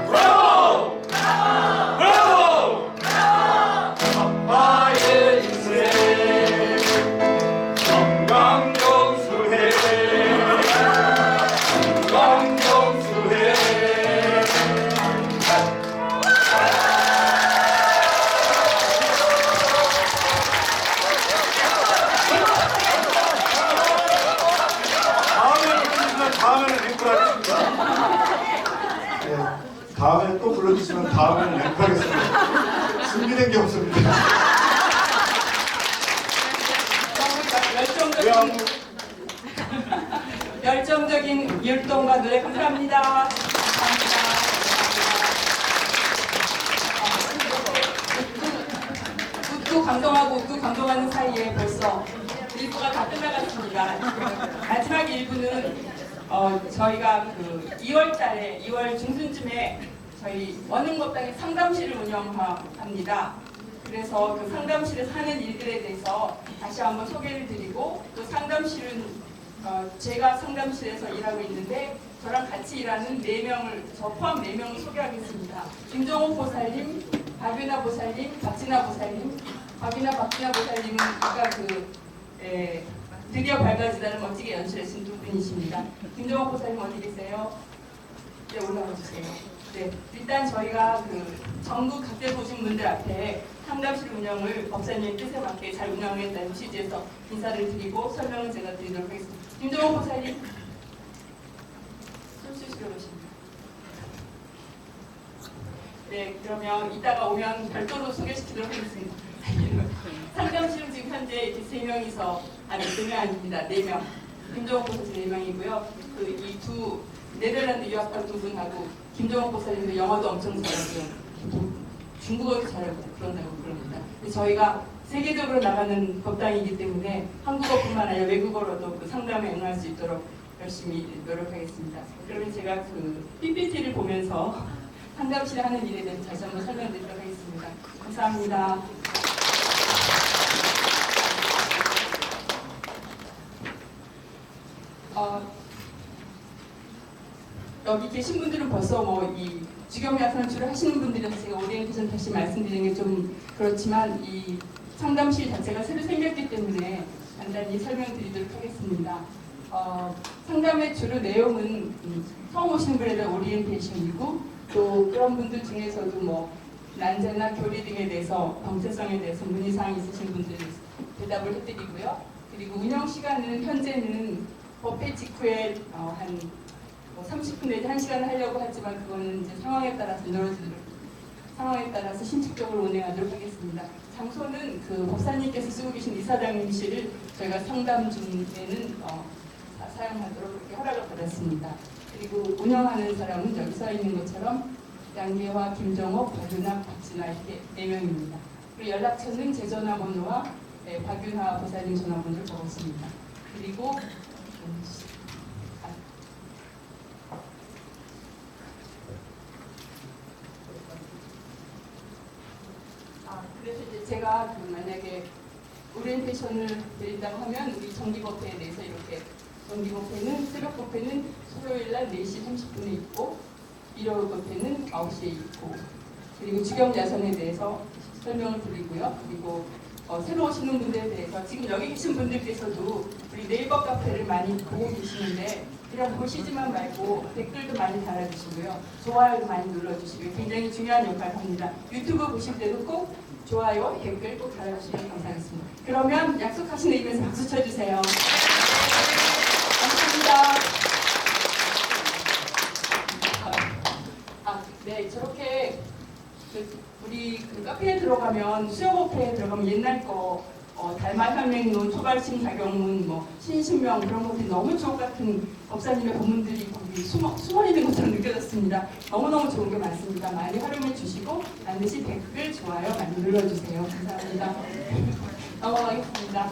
Speaker 9: 브라보! 브라보! 아빠의 인생 건강정수해 건강정수해
Speaker 10: 다음에는 앵콜하겠습니다. 네, 다음에 또 불러주시면 다음에는 앵콜하겠습니다. 준비된 게 없습니다.
Speaker 3: 열정적인 율동과 노래 감사합니다. 웃고 감동하고 웃고 감동하는 사이에 벌써 1부가 다 끝나갔습니다. 마지막 1부는 저희가 그 2월달에 2월 중순쯤에 저희 원흥법당에 상담실을 운영합니다. 그래서 그 상담실에서 하는 일들에 대해서 다시 한번 소개를 드리고 또 상담실은 제가 상담실에서 일하고 있는데 저랑 같이 일하는 4명을 저 포함 4명을 소개하겠습니다. 김정옥 보살님, 박윤아 보살님, 박진아 보살님, 박이나 박진아 보살님은 아까 드디어 밝아지다를 멋지게 연출하신 두 분이십니다. 김정옥 보살님 어디 계세요? 네, 올라와 주세요. 네, 일단 저희가 전국 각지에서 오신 분들 앞에 상담실 운영을 법사님의 뜻에 맞게 잘 운영하겠다는 취지에서 인사를 드리고 설명을 제가 드리도록 하겠습니다. 김정옥 보살님, 숨 쉬시러 오십니다. 네, 그러면 이따가 오면 별도로 소개시키도록 하겠습니다. 상담실은 지금 현재 이렇게 3명이서, 아니 3명 아닙니다. 4명. 김정옥 보살님 4명이고요. 이 두 네덜란드 유학한 두 분하고 김정옥 보살님도 영어도 엄청 잘하고 중국어도 잘하고 그런다고 그럽니다. 저희가 세계적으로 나가는 법당이기 때문에 한국어뿐만 아니라 외국어로도 상담에 응할 수 있도록 열심히 노력하겠습니다. 그러면 제가 PPT를 보면서 상담실에 하는 일에 대해서 다시 한번 설명드리도록 하겠습니다. 감사합니다. 여기 계신 분들은 벌써 이 주경야산주를 하시는 분들이라서 제가 오리엔테이션 다시 말씀드리는 게 좀 그렇지만 이 상담실 자체가 새로 생겼기 때문에 간단히 설명드리도록 하겠습니다. 상담의 주로 내용은 처음 오시는 분에 대한 오리엔테이션이고 또 그런 분들 중에서도 난제나 교리 등에 대해서 정체성에 대해서 문의사항이 있으신 분들 대답을 해드리고요. 그리고 운영 시간은 현재는 법회 직후에 한 30분 내지 1시간을 하려고 하지만 그거는 이제 상황에 따라서 상황에 따라서 신축적으로 운행하도록 하겠습니다. 장소는 법사님께서 쓰고 계신 이사장님실을 저희가 상담 중에는 사용하도록 그렇게 허락을 받았습니다. 그리고 운영하는 사람은 여기 써 있는 것처럼 양계화, 김정옥, 박윤아, 박진아 이렇게 4명입니다. 그리고 연락처는 제 전화번호와 박윤아 보살님 전화번호를 적었습니다. 그리고 그래서 이제 제가 만약에 오리엔테이션을 드린다고 하면 우리 정기법회에 대해서 이렇게 정기법회는 새벽 법회는 수요일날 4시 30분에 있고 일요일 법회는 9시에 있고 그리고 주경야선에 대해서 설명을 드리고요. 그리고 새로 오시는 분들에 대해서 지금 여기 계신 분들께서도 우리 네이버 카페를 많이 보고 계시는데 그냥 보시지만 말고 댓글도 많이 달아주시고요. 좋아요도 많이 눌러주시고요. 굉장히 중요한 역할을 합니다. 유튜브 보실 때도 꼭 좋아요, 댓글 꼭 달아주시면 감사하겠습니다. 그러면 약속하신 의미에서 박수 쳐주세요. 감사합니다. 네, 저렇게 우리 카페에 들어가면 수요법회에 들어가면 옛날 거 달마현맹론, 초발심 자경문, 신신명 그런 것들이 너무 주옥 같은 법사님의 본문들이 거기 숨어 있는 것처럼 느껴졌습니다. 너무너무 좋은 게 많습니다. 많이 활용해 주시고 반드시 댓글, 좋아요 많이 눌러주세요. 감사합니다. 넘어가겠습니다.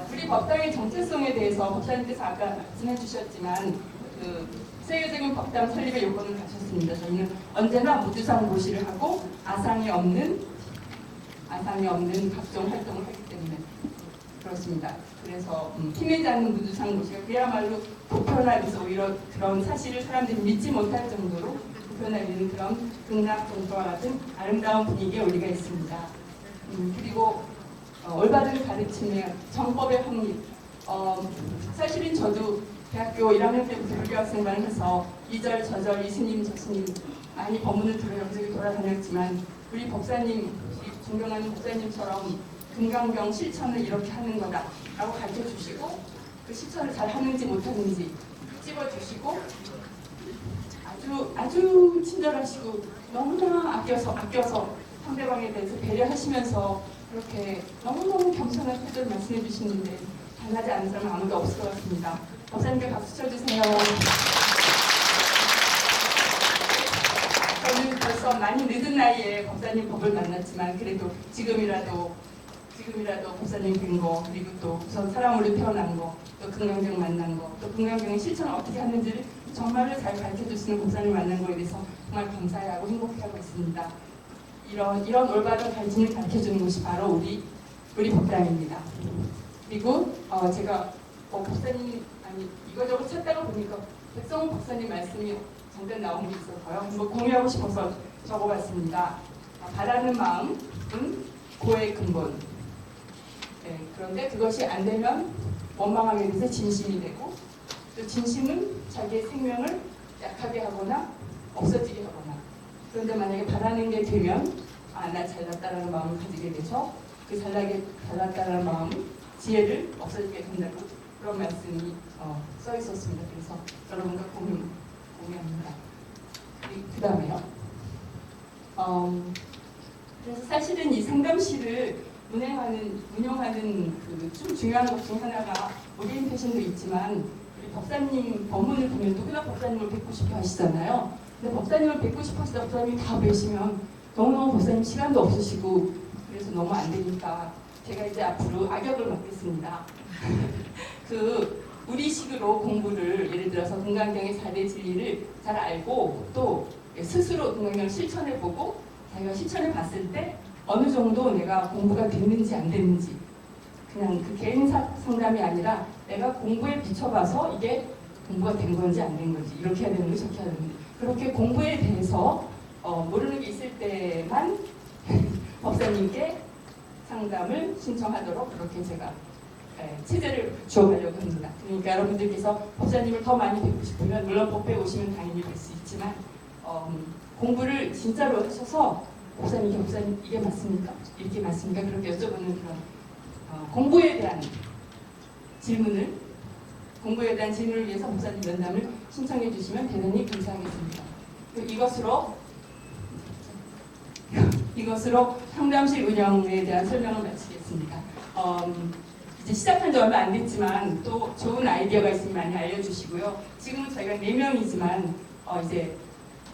Speaker 3: 우리 법당의 정체성에 대해서 법사님께서 아까 말씀해 주셨지만 세계적인 법당 설립의 요건을 갖췄습니다. 저희는 언제나 무주상 모시를 하고 아상이 없는 각종 활동을 하기 때문에 그렇습니다. 그래서 티내지 않는 무주상 모시가 그야말로 보편화돼서 오히려 그런 사실을 사람들이 믿지 못할 정도로 보편화되는 그런 극락 정토와 같은 아름다운 분위기에 우리가 있습니다. 그리고 올바른 가르침의 정법의 확립. 사실은 저도 대학교 1학년 때부터 불교학생반을 해서 이절 저절 이스님 저스님 많이 법문을 들어 여기저기 돌아다녔지만 우리 법사님, 존경하는 법사님처럼 금강경 실천을 이렇게 하는 거다라고 가르쳐 주시고 그 실천을 잘 하는지 못하는지 찝어주시고 아주 친절하시고 너무나 아껴서 상대방에 대해서 배려하시면서 그렇게 너무너무 겸손한 태도를 말씀해 주시는데 잘하지 않은 사람은 아무도 없을 것 같습니다. 법사님께 박수 쳐주세요. 저는 벌써 많이 늦은 나이에 법사님 법을 만났지만 그래도 지금이라도 법사님 뵌 거, 그리고 또 우선 사람으로 태어난 거, 또 금강경 만난 거, 또 금강경의 실천을 어떻게 하는지를 정말로 잘 가르쳐 주시는 법사님 만난 거에 대해서 정말 감사해하고 행복해하고 있습니다. 이런 올바른 가르침을 가르쳐 주는 곳이 바로 우리 법당입니다. 그리고 제가 법사님 이거저거 찾다가 보니까 백성훈 박사님 말씀이 잠깐 나온 게 있어서요. 공유하고 싶어서 적어봤습니다. 바라는 마음은 고의 근본. 네, 그런데 그것이 안 되면 원망하게 돼서 진심이 되고, 또 진심은 자기의 생명을 약하게 하거나 없어지게 하거나, 그런데 만약에 바라는 게 되면 나 잘났다라는 마음을 가지게 돼서 그 잘났다라는 마음, 지혜를 없어지게 된다고 그런 말씀이 써 있었습니다. 그래서 여러분과 공유합니다. 그 다음에요. 그래서 사실은 이 상담실을 운영하는 그 좀 중요한 것 중 하나가 오리엔테이션도 있지만, 우리 법사님 법문을 보면 누구나 법사님을 뵙고 싶어 하시잖아요. 근데 법사님을 뵙고 싶어 하시다 법사님이 다 뵈시면 너무너무 법사님 시간도 없으시고 그래서 너무 안 되니까 제가 이제 앞으로 악역을 맡겠습니다. 그 우리식으로 공부를, 예를 들어서 동강경의 4대 진리를 잘 알고 또 스스로 동강경을 실천해보고 자기가 실천해 봤을 때 어느 정도 내가 공부가 됐는지 안 됐는지, 그냥 그 개인 상담이 아니라 내가 공부에 비춰봐서 이게 공부가 된 건지 안 된 건지, 이렇게 해야 되는지 저렇게 해야 되는지, 그렇게 공부에 대해서 모르는 게 있을 때만 법사님께 상담을 신청하도록 그렇게 제가 체제를 주어가려고 합니다. 그러니까 여러분들께서 법사님을 더 많이 뵙고 싶으면 물론 법회에 오시면 당연히 뵐 수 있지만 공부를 진짜로 하셔서 법사님 이게 맞습니까? 이렇게 맞습니까? 그렇게 여쭤보는 그런 공부에 대한 질문을 위해서 법사님 면담을 신청해 주시면 대단히 감사하겠습니다. 이것으로 상담실 운영에 대한 설명을 마치겠습니다. 이제 시작한 지 얼마 안 됐지만 또 좋은 아이디어가 있으면 많이 알려주시고요. 지금은 저희가 4명이지만 이제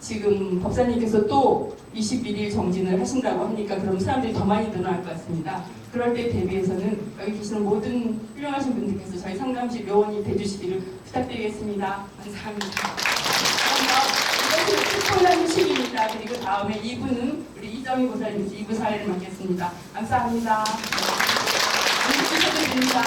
Speaker 3: 지금 법사님께서 또 21일 정진을 하신다고 하니까 그럼 사람들이 더 많이 늘어날 것 같습니다. 그럴 때 대비해서는 여기 계시는 모든 훌륭하신 분들께서 저희 상담실 묘원이 돼주시기를 부탁드리겠습니다. 감사합니다. 이것은 특별한 휴식입니다. 그리고 다음에 2부는 우리 이정희 보살님께서 2부 사회를 맡겠습니다. 감사합니다. 감사드립니다.